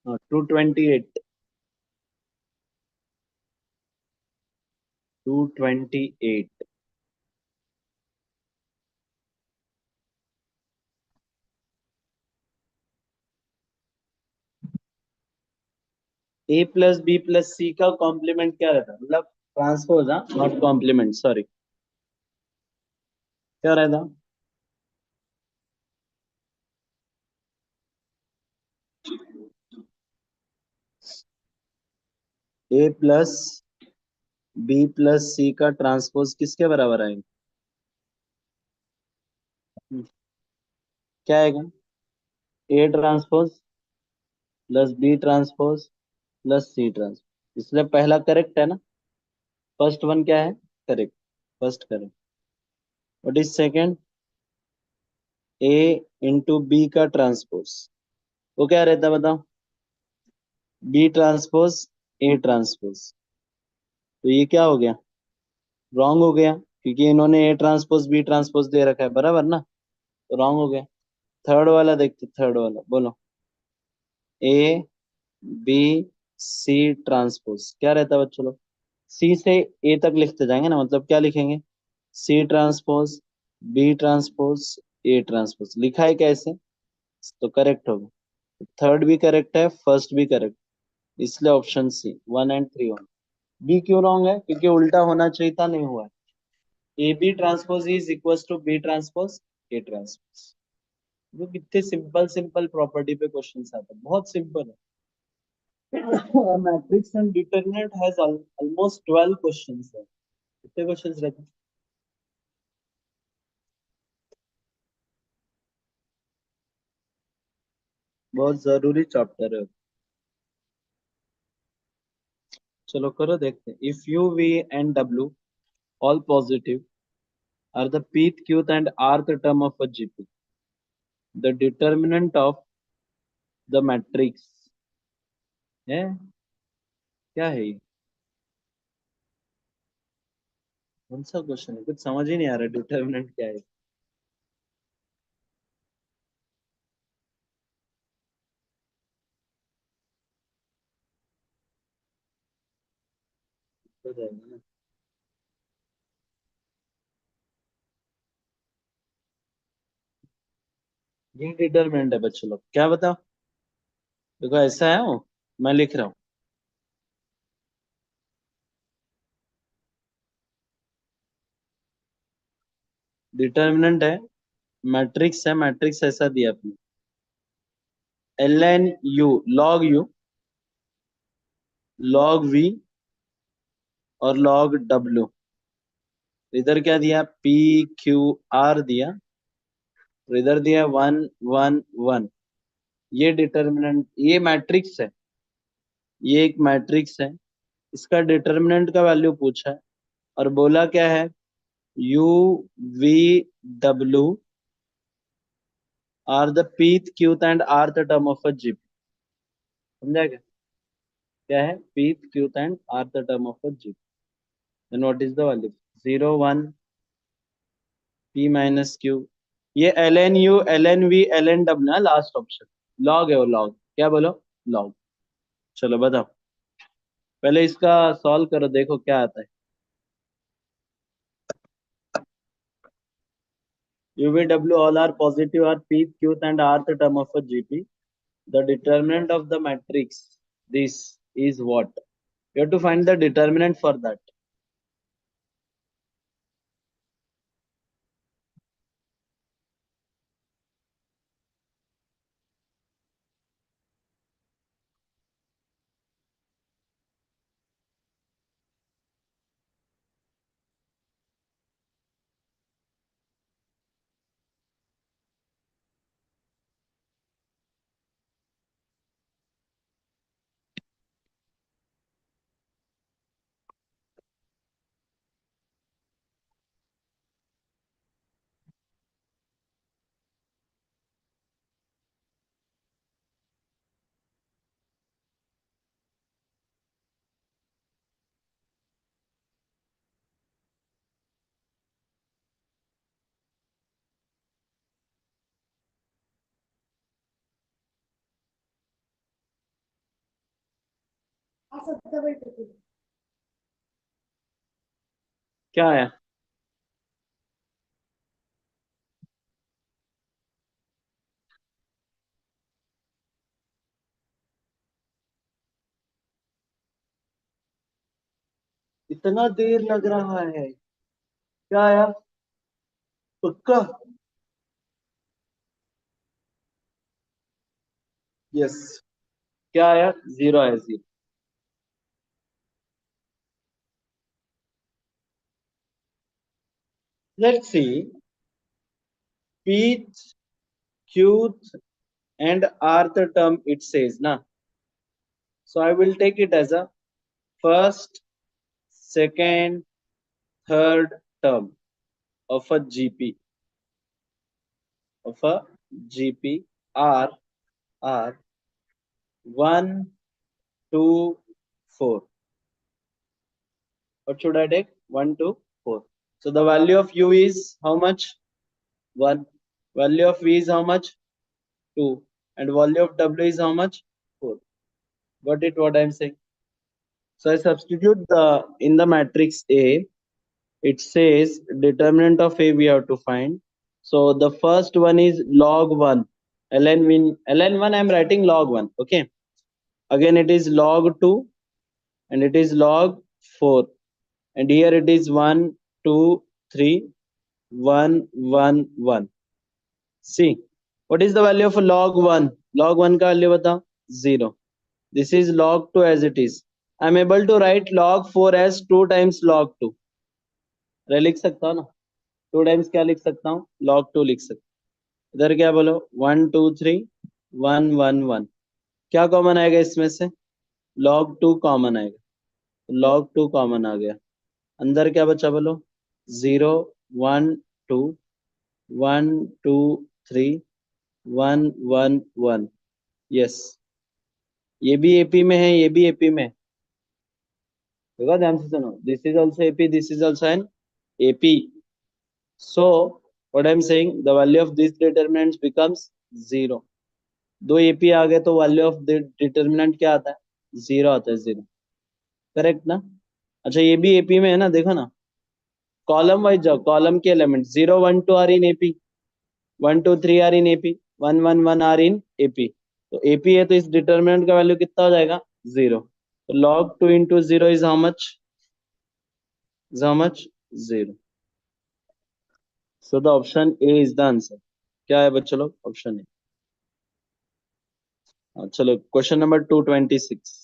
No, 228. 228. A plus B plus C का complement क्या रहता है, मतलब transpose, हाँ, not compliment, sorry, क्या रहता, A plus B plus C का transpose किसके बराबर आएगा, क्या आएगा, A transpose plus B transpose plus C transpose, इसलिए पहला करेक्ट है ना, फर्स्ट वन क्या है, correct, first correct. What is second, A into B का ट्रांसपोज, वो क्या रहता है बताओ, बी ट्रांसपोज ए ट्रांसपोज। तो ये क्या हो गया, रॉन्ग हो गया, क्योंकि इन्होंने ए ट्रांसपोज बी ट्रांसपोज दे रखा है, बराबर ना, तो रॉन्ग हो गया। थर्ड वाला देखते, थर्ड वाला बोलो, ए बी सी ट्रांसपोज क्या रहता है बच्चों लोग, सी से ए तक लिखते जाएंगे ना, मतलब क्या लिखेंगे, C transpose B transpose A transpose, लिखा है कैसे, तो करेक्ट होगा। थर्ड भी करेक्ट है, फर्स्ट भी करेक्ट, इसलिए ऑप्शन सी 1 और 3 होना। बी क्यों रॉन्ग है, क्योंकि उल्टा होना चाहिए था, नहीं हुआ है। A B transpose is equal to B transpose A transpose. वो कितने सिंपल सिंपल प्रॉपर्टी पे क्वेश्चन आते हैं, बहुत सिंपल है। Matrix and determinant has almost 12 questions है, कितने क्वेश्चंस रहते हैं, बहुत जरूरी चैप्टर है। चलो करो देखते हैं, if U V and W all positive are the pth, qth and rth term of a GP. The determinant of the matrix है, क्या है ये, कौन सा क्वेश्चन है, कुछ समझ ही नहीं आ रहा, डिटर्मिनेंट क्या है। हो जाएगा ना, ये डिटर्मिनेंट है बच्चों लोग, क्या बताओ, देखो ऐसा है वो, मैं लिख रहा हूँ, डिटर्मिनेंट है, मैट्रिक्स है, मैट्रिक्स ऐसा दिया आपने, L N U log V और लॉग डब्ल्यू, इधर क्या दिया, पी क्यू आर दिया, और इधर दिया 1 1 1। ये डिटर्मिनेंट, ये मैट्रिक्स है, ये एक मैट्रिक्स है, इसका डिटर्मिनेंट का वैल्यू पूछा है, और बोला क्या है, you V W R the pth qth and rth term of a GP, समझा क्या, क्या है? pth qth and rth term of a G. Then what is the value? 0 1 p minus q. ये ln u ln v ln w ना last option, log है वो, log. क्या बोलो? लॉग। चलो बताओ, पहले इसका सॉल्व करो, देखो क्या आता है। UVW all are positive are pth, qth and rth term of a GP. The determinant of the matrix this is what? You have to find the determinant for that. क्या है? इतना देर लग रहा है? क्या आया? पक्का? यस। क्या आया? जीरो है, zero. Let's see, pth, qth and rth term it says na. So I will take it as a first, second, third term of a GP, of a GP R R 1 2 4. What should I take? 1 2 4. So the value of u is how much? 1. Value of v is how much? 2. And value of w is how much? 4. Got it what I am saying? So I substitute the in the matrix A. It says determinant of A we have to find. So the first one is log 1. ln 1 I am writing log 1. Okay. Again it is log 2 and it is log 4. And here it is 1 2 3 1 1 1. See, what is the value of log 1? Log 1 का value बताओ? 0. This is log 2 as it is. I am able to write log 4 as 2 times log 2. अरे लिख सकता हूँ ना? 2 times क्या लिख सकता हूँ? log 2 लिख सकता हूँ। इधर क्या बोलो? 1 2 3 1 1 1. क्या कॉमन आएगा इसमें से? log 2 कॉमन आएगा। log 2 कॉमन आ गया। अंदर क्या बचा बोलो? 0 1 2 1 2 3 1 1 1. यस, ये भी एपी में है, ये भी एपी में है। देखो ध्यान से सुनो, this is also AP, this is also an AP. So what I am saying, the value of this determinant becomes 0. दो एपी आ गए तो वैल्यू ऑफ डिटरमिनेंट क्या आता है? 0 आता है, 0। करेक्ट ना? अच्छा ये भी एपी में है ना, देखो ना, कॉलम वाइज जाओ, कॉलम के element 0 1 2 are in AP, 1 2 3 are in AP, 1 1 1 are in AP. तो एपी है तो इस डिटरमिनेंट का वैल्यू कितना हो जाएगा? 0। तो log 2 into 0 is how much? Is how much? 0. So the option A is the answer. क्या है बच्चों लोग? Option A. चलो क्वेश्चन नंबर 226।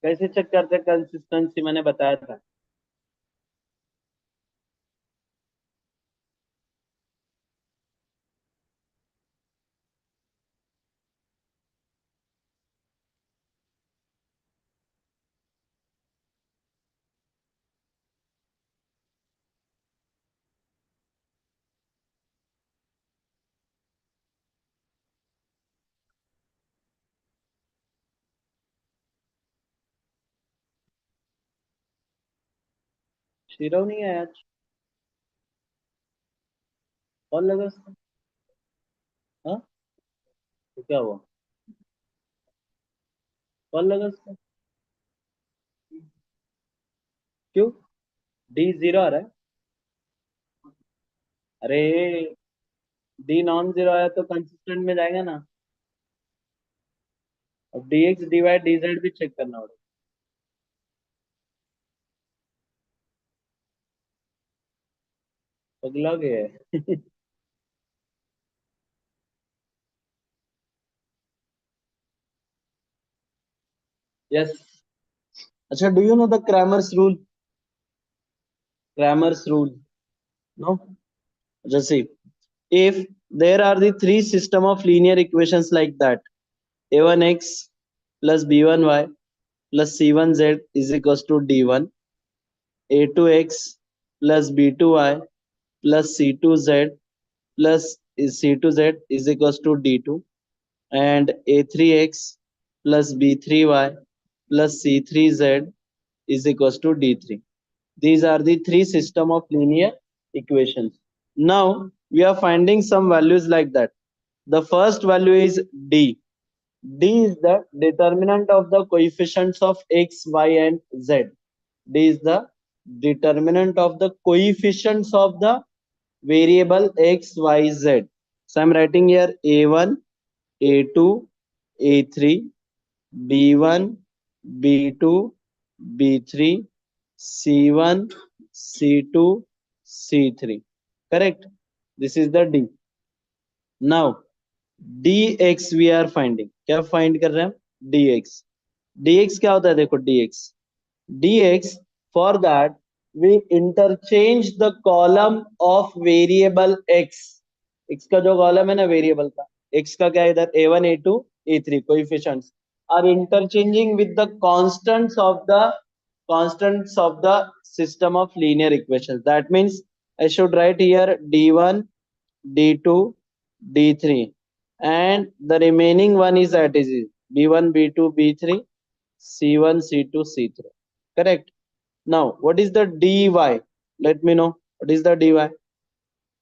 कैसे चेक करते कंसिस्टेंसी, मैंने बताया था। शीरो नहीं है आज। कौन लगा उसका? हाँ, तो क्या हुआ? कौन लगा उसका? क्यों? डी जीरो आ रहा है। अरे, डी नॉन जीरो आया तो कंसिस्टेंट में जाएगा ना। अब D X D Y D Z भी चेक करना पड़ेगा। पगला गया है। यस। अच्छा, do you know the Cramer's rule? Cramer's rule? No? Just see, if there are the three system of linear equations like that, a1x plus b1y plus c1z is equals to d1, a2x plus b2y plus c2z plus c2z is equals to d2, and a3x plus b3y plus c3z is equals to d3. These are the three system of linear equations. Now we are finding some values like that. The first value is d. D is the determinant of the coefficients of x, y, and z. D is the determinant of the coefficients of the variable x, y, z. So I'm writing here a1, a2, a3, b1, b2, b3, c1, c2, c3. Correct? This is the D. Now dx we are finding. क्या find कर रहे हैं हम? dx. dx क्या होता है? देखो dx. dx, for that we interchange the column of variable x. x का जो कॉलम है ना वेरिएबल का, x का क्या है इधर? a1 a2 a3 coefficients are interchanging with the constants of the system of linear equations. That means I should write here d1, d2, d3, and the remaining one is at is b1, b2, b3, c1, c2, c3. Correct? Now what is the dy? Let me know what is the dy.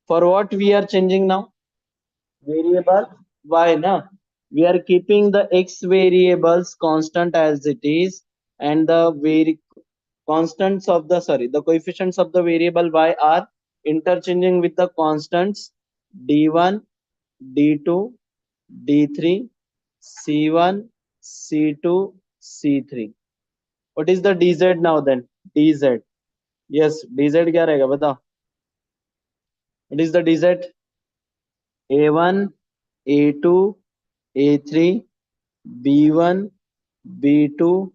For what we are changing now? Variable y na. We are keeping the x variables constant as it is, and the constants of the, sorry, the coefficients of the variable y are interchanging with the constants d1, d2, d3, c1, c2, c3. What is the dz now then? Dz. Yes, dz क्या रहेगा बताओ? What is the dz? a1, a2, a3, b1, b2,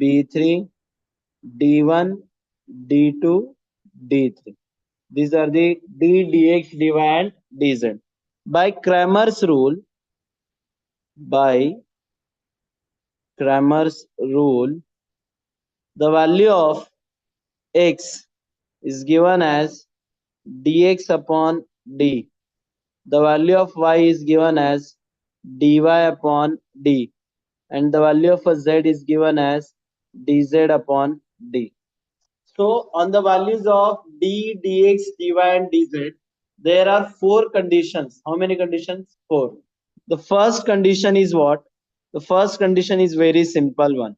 b3, d1, d2, d3. These are the d, dx, dy, and dz. By Cramer's rule, by Cramer's rule, the value of x is given as dx upon d. The value of y is given as dy upon d. And the value of z is given as dz upon d. So on the values of d, dx, dy, and dz, there are four conditions. How many conditions? Four. The first condition is what? The first condition is very simple one.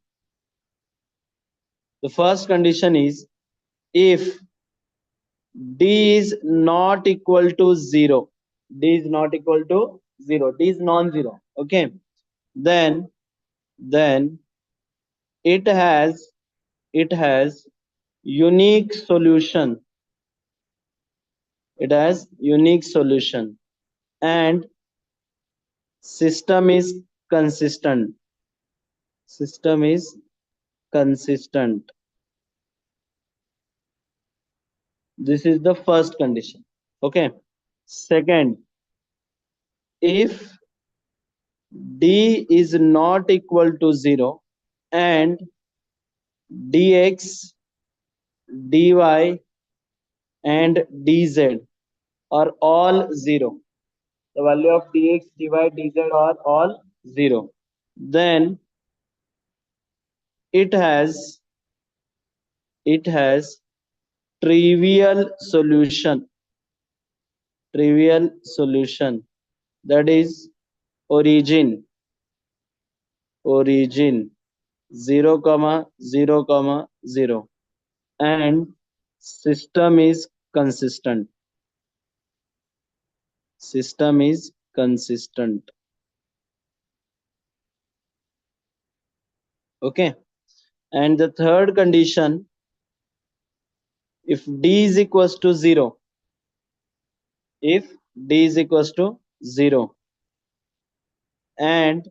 The first condition is if d is not equal to 0, d is not equal to 0, d is non-zero, okay, then it has unique solution. It has unique solution, and system is consistent. System is consistent. This is the first condition. Okay. Second, if d is not equal to 0 and dx, dy and dz are all 0. The value of dx, dy, dz are all 0. Then it has trivial solution. Trivial solution, that is origin 0 comma 0 comma 0, and system is consistent. System is consistent. Okay. And the third condition, if d is equals to 0, if d is equals to 0 and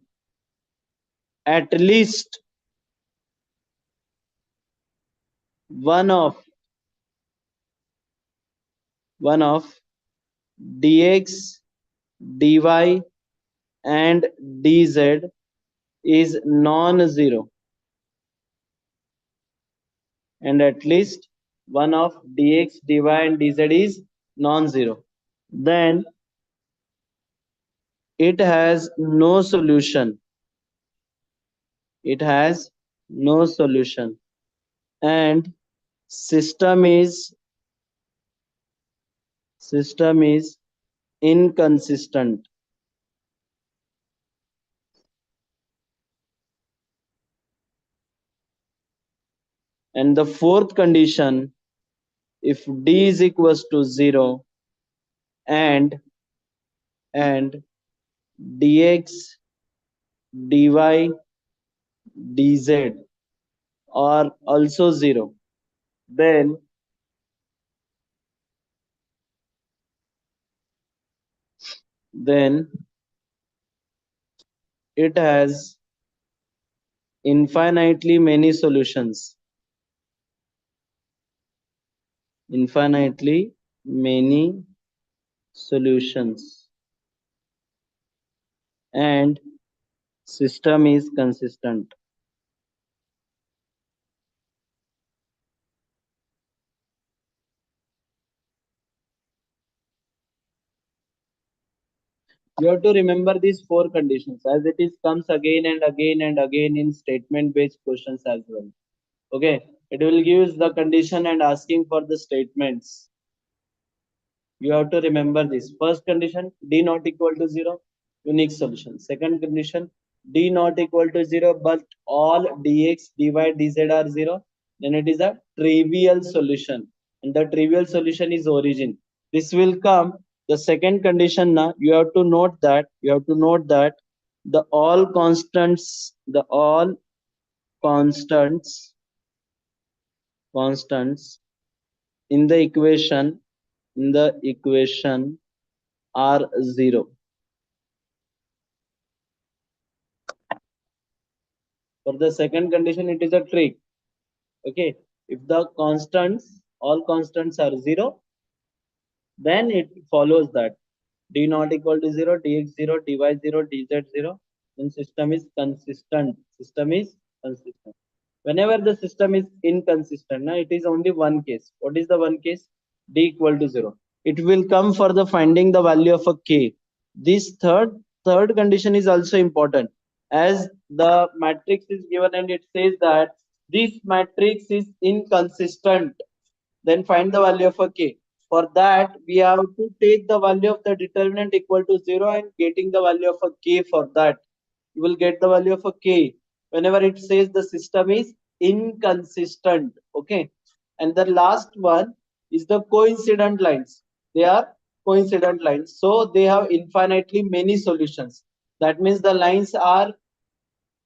at least one of dx, dy and dz is non-zero, and at least one of dx, dy and dz is non-zero, then it has no solution. It has no solution, and system is inconsistent. And the fourth condition, if d is equals to 0 and dx, dy, dz are also 0, then it has infinitely many solutions. Infinitely many solutions, and system is consistent. You have to remember these four conditions, as it is comes again and again and again in statement based questions as well. Okay, it will give the condition and asking for the statements. You have to remember this. First condition, d not equal to 0, unique solution. Second condition, d not equal to 0 but all dx, dy, dz are 0, then it is a trivial solution, and the trivial solution is origin. This will come. The second condition, now you have to note that the all constants in the equation are 0. For the second condition, it is a trick. Okay, if the all constants are 0, then it follows that d not equal to 0, dx 0, dy 0, dz 0, then system is consistent. Whenever the system is inconsistent, now it is only one case. What is the one case? D equal to 0. It will come for the finding the value of a k. This third condition is also important, as the matrix is given and it says that this matrix is inconsistent. Then find the value of a k. For that, we have to take the value of the determinant equal to 0 and getting the value of a k. For that, you will get the value of a k whenever it says the system is inconsistent. Okay, and the last one is the coincident lines. They are coincident lines, so they have infinitely many solutions. That means the lines are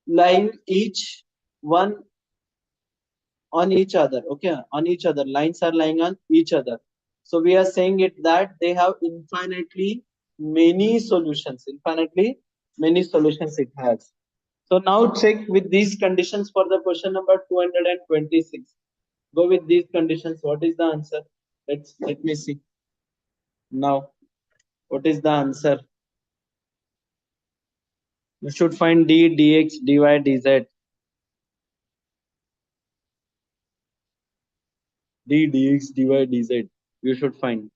lying each one on each other. Okay, on each other, lines are lying on each other, so we are saying it that they have infinitely many solutions. It has. So now check with these conditions for the question number 226. Go with these conditions. What is the answer? Let me see. Now, what is the answer? You should find d, dx, dy, dz. D, dx, dy, dz. You should find.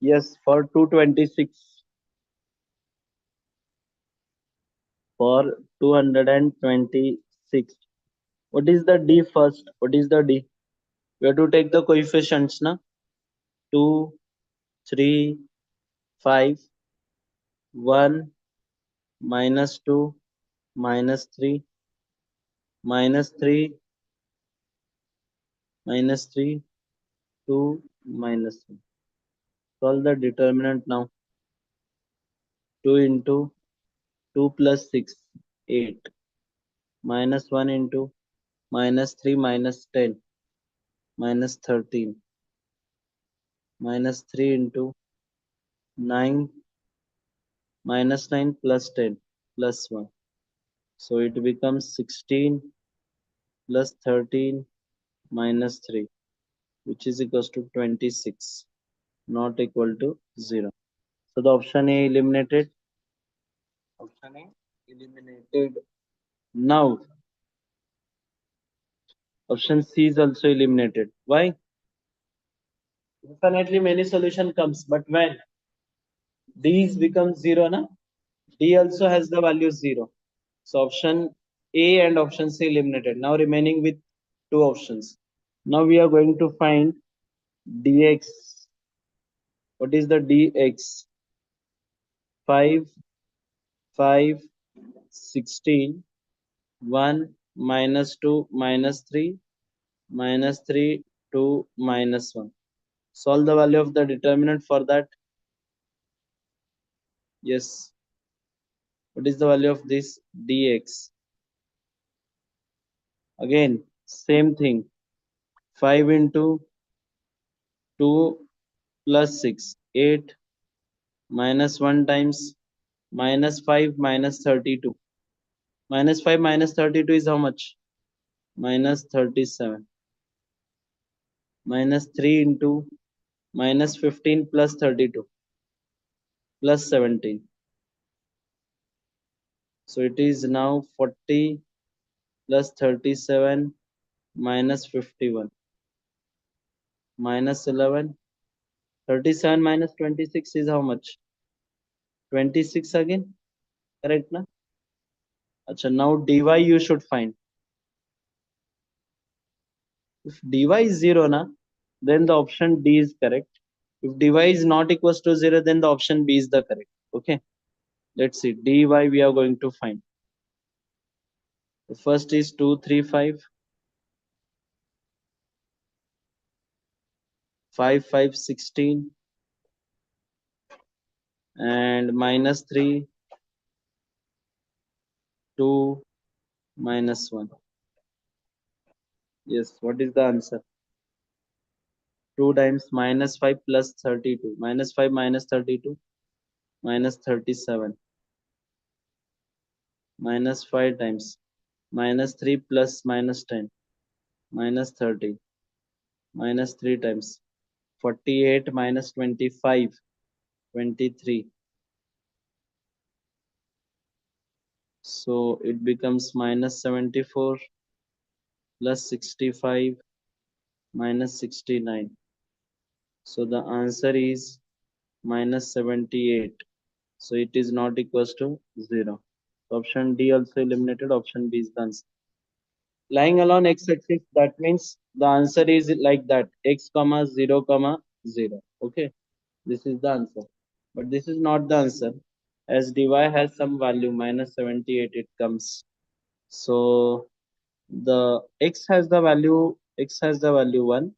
Yes, for 226. For 226. What is the d first? What is the d? We have to take the coefficients, na? 2, 3, 5, 1, -2, -3, -3, -3, 2, -1. Solve the determinant now. 2 into 2 plus 6, 8. -1 into -3 -10, -13. -3 into 9, -9 plus 10, plus 1. So it becomes 16 plus 13 minus 3, which is equals to 26, not equal to 0. So the option A eliminated. Option A eliminated. Now, option C is also eliminated. Why? Definitely many solution comes, but when D's becomes 0, na? D also has the value 0. So option A and option C eliminated. Now remaining with two options. Now we are going to find dx. What is the dx? 5, 5, 16, 1, -2, -3, -3, 2, -1. Solve the value of the determinant for that. Yes. What is the value of this dx? Again, same thing. 5 into 2 plus 6, 8, -1 times -5 -32. -5 -32 is how much? -37. -3 into -15 plus 32 plus 17. So it is now 40 plus 37 minus 51 minus 11. 37 minus 26 is how much? 26 again. Correct na? Acha, now dy you should find. If dy is 0 na, then the option D is correct. If dy is not equals to 0, then the option B is the correct. Okay. Let's see. Dy we are going to find. The first is 2, 3, 5. 5, 5, 16. And -3, 2, -1. Yes, what is the answer? 2 times -5 plus 32. -5 minus 32, -37. -5 times -3 plus -10, -30. -3 times 48 minus 25, 23. So it becomes -74 plus 65 minus 69. So the answer is -78. So it is not equals to 0. Option D also eliminated. Option B is the answer. Lying along x-axis, that means the answer is like that: x comma 0 comma 0. Okay, this is the answer. but this is not the answer, as dy has some value -78 it comes. So the x has the value 1,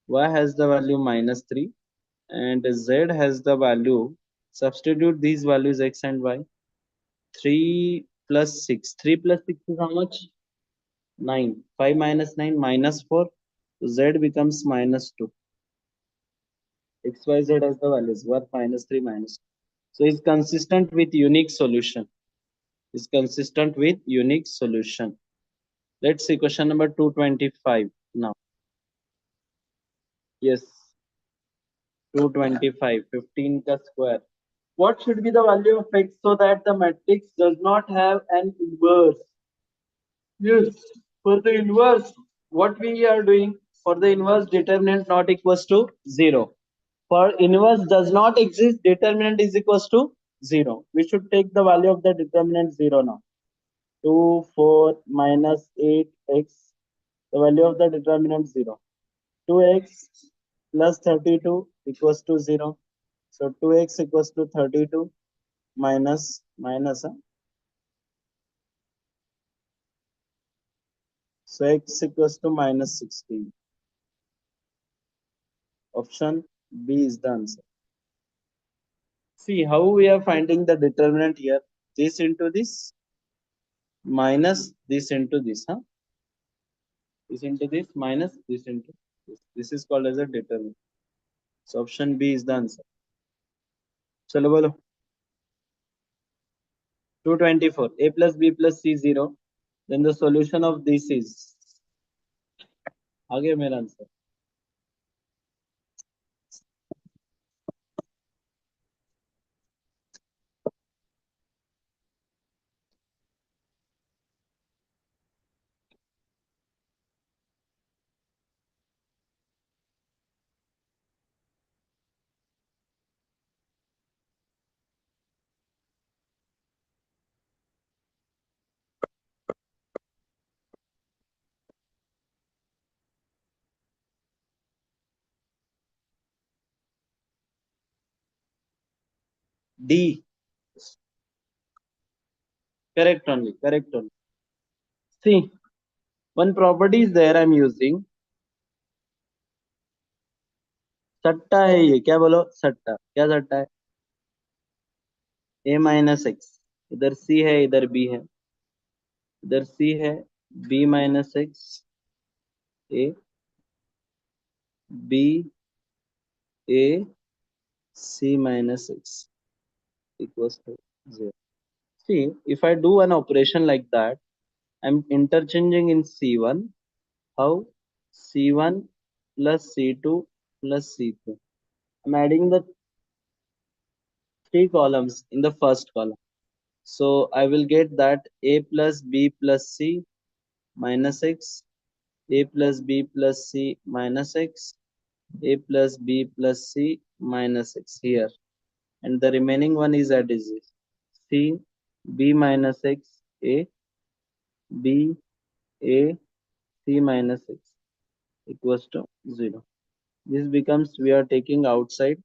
y has the value -3, and z has the value. Substitute these values x and y. 3 plus 6. 3 plus 6 is how much? 9. 5 minus 9 minus 4. So z becomes -2. X, Y, Z as the values were -3 minus 2. So it's consistent with unique solution. Is consistent with unique solution. Let's see question number 225 now. Yes, 225, 15 ka square. What should be the value of x so that the matrix does not have an inverse? Yes, for the inverse, what we are doing, for the inverse, determinant not equals to 0. For inverse does not exist, determinant is equals to 0. We should take the value of the determinant 0 now. 2, 4, minus 8x. The value of the determinant 0. 2x plus 32 equals to 0. So 2x equals to 32 minus. So x equals to -16. Option B is the answer. See how we are finding the determinant here. This into this minus this into this. This into this minus this into this. This is called as a determinant. So option B is the answer. चलो बोलो 224 a plus b plus c 0. Then the solution of this is आगे मेरा answer D. Correct only. Correct only. See, one property is there I'm using. सट्टा है ये क्या बोलो सट्टा क्या सट्टा है a माइनस एक्स इधर c है इधर b है इधर c है b minus x a b a c minus x equals to 0. See, if I do an operation like that, I'm interchanging in c1. How? c1 plus c2 plus c2. I'm adding the three columns in the first column. So I will get that a plus b plus c minus x, a plus b plus c minus x, a plus b plus c minus x here. And the remaining one is additive. C, b minus x, a, b, a, c minus x equals to 0. This becomes, we are taking outside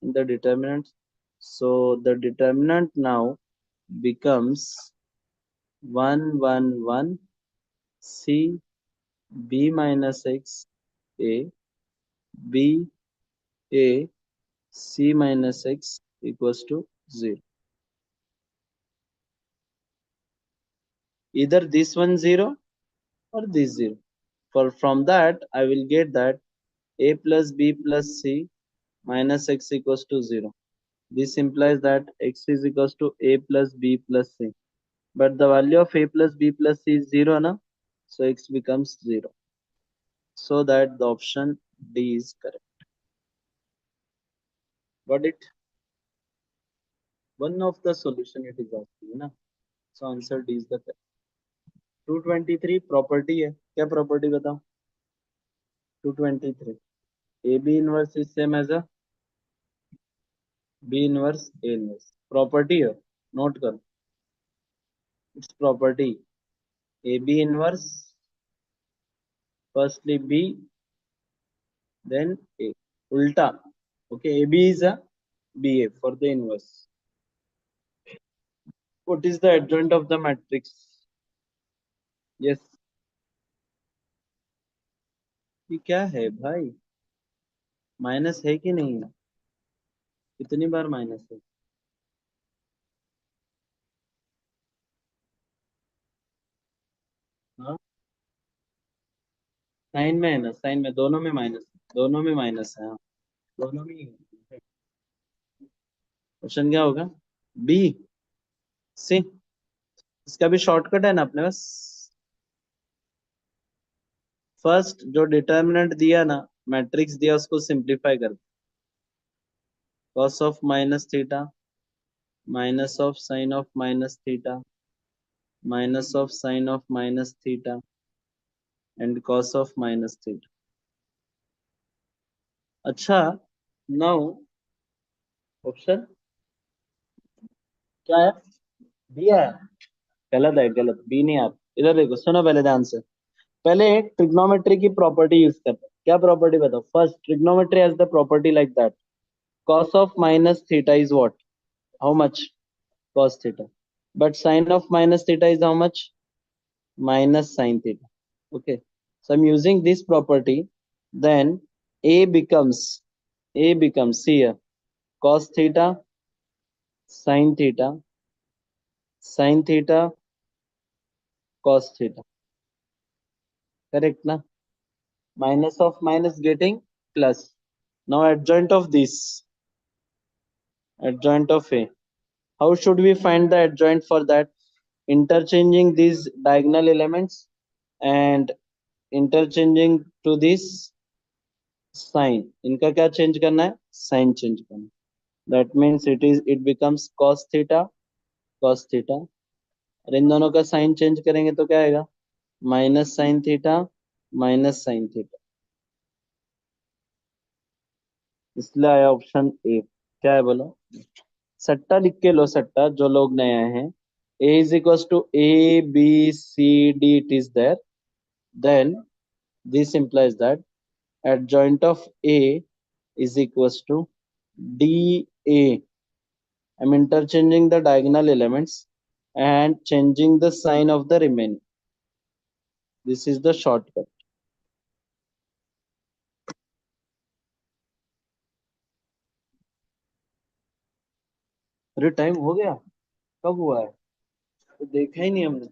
in the determinant. So the determinant now becomes 1, 1, 1, c, b minus x, a, b, a, c minus x equals to 0. Either this one 0 or this 0. From that, I will get that a plus b plus c minus x equals to 0. This implies that x is equals to a plus b plus c. But the value of a plus b plus c is 0, na? So x becomes 0. So that the option D is correct. Got it? One of the solution it is asking, na? So answer D is the correct. 223 property है क्या property बताओ 223 AB inverse is same as a B inverse A inverse property है note करो its property AB inverse firstly B then A ulta okay AB is a BA for the inverse. What is the adjoint of the matrix? Yes. ये क्या है भाई? Minus है कि नहीं? कितनी बार माइनस है? हाँ, साइन में है ना, साइन में, दोनों में माइनस, दोनों में माइनस है, हाँ, दोनों में ही है। क्वेश्चन क्या होगा? B C. इसका भी शॉर्टकट है ना अपने पास। फर्स्ट जो डिटर्मिनेंट दिया ना, मैट्रिक्स दिया, उसको सिंप्लीफाई कर, cos of minus theta minus of sine of minus theta minus of sine of minus theta and cos of minus theta. अच्छा, नाउ ऑप्शन क्या है? बी है। गलत है, गलत, बी नहीं यार। इधर देखो, सुनो पहले ध्यान से। पहले एक ट्रिग्नोमेट्री की प्रॉपर्टी यूज करते हैं। क्या प्रॉपर्टी बताओ? First, trigonometry has the property like that cos of minus theta is what? How much? Cos theta. But sin of minus theta is how much? Minus sin theta. Okay. So I'm using this property. Then A becomes here cos theta sin theta sin theta cos theta. Correct na? Minus of minus getting plus. Now adjoint of this, adjoint of A. How should we find the adjoint for that? Interchanging these diagonal elements and interchanging to this sign. इनका क्या change करना है? Sign change करना है। That means it becomes cos theta. और इन दोनों का sign change करेंगे तो क्या आएगा? Minus sine theta. इसलिए आया ऑप्शन ए। क्या है बोलो? सट्टा लिख के लो, सट्टा, जो लोग नए आए हैं। A is equal to ABCD, it is there. Then this implies that adjoint of A is equals to DA. I'm interchanging the diagonal elements and changing the sign of the remaining. This is the shortcut. अरे time हो गया? कब हुआ है? तो देखा ही नहीं हमने।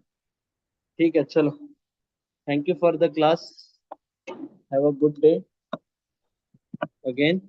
ठीक है, चलो। Thank you for the class. Have a good day again.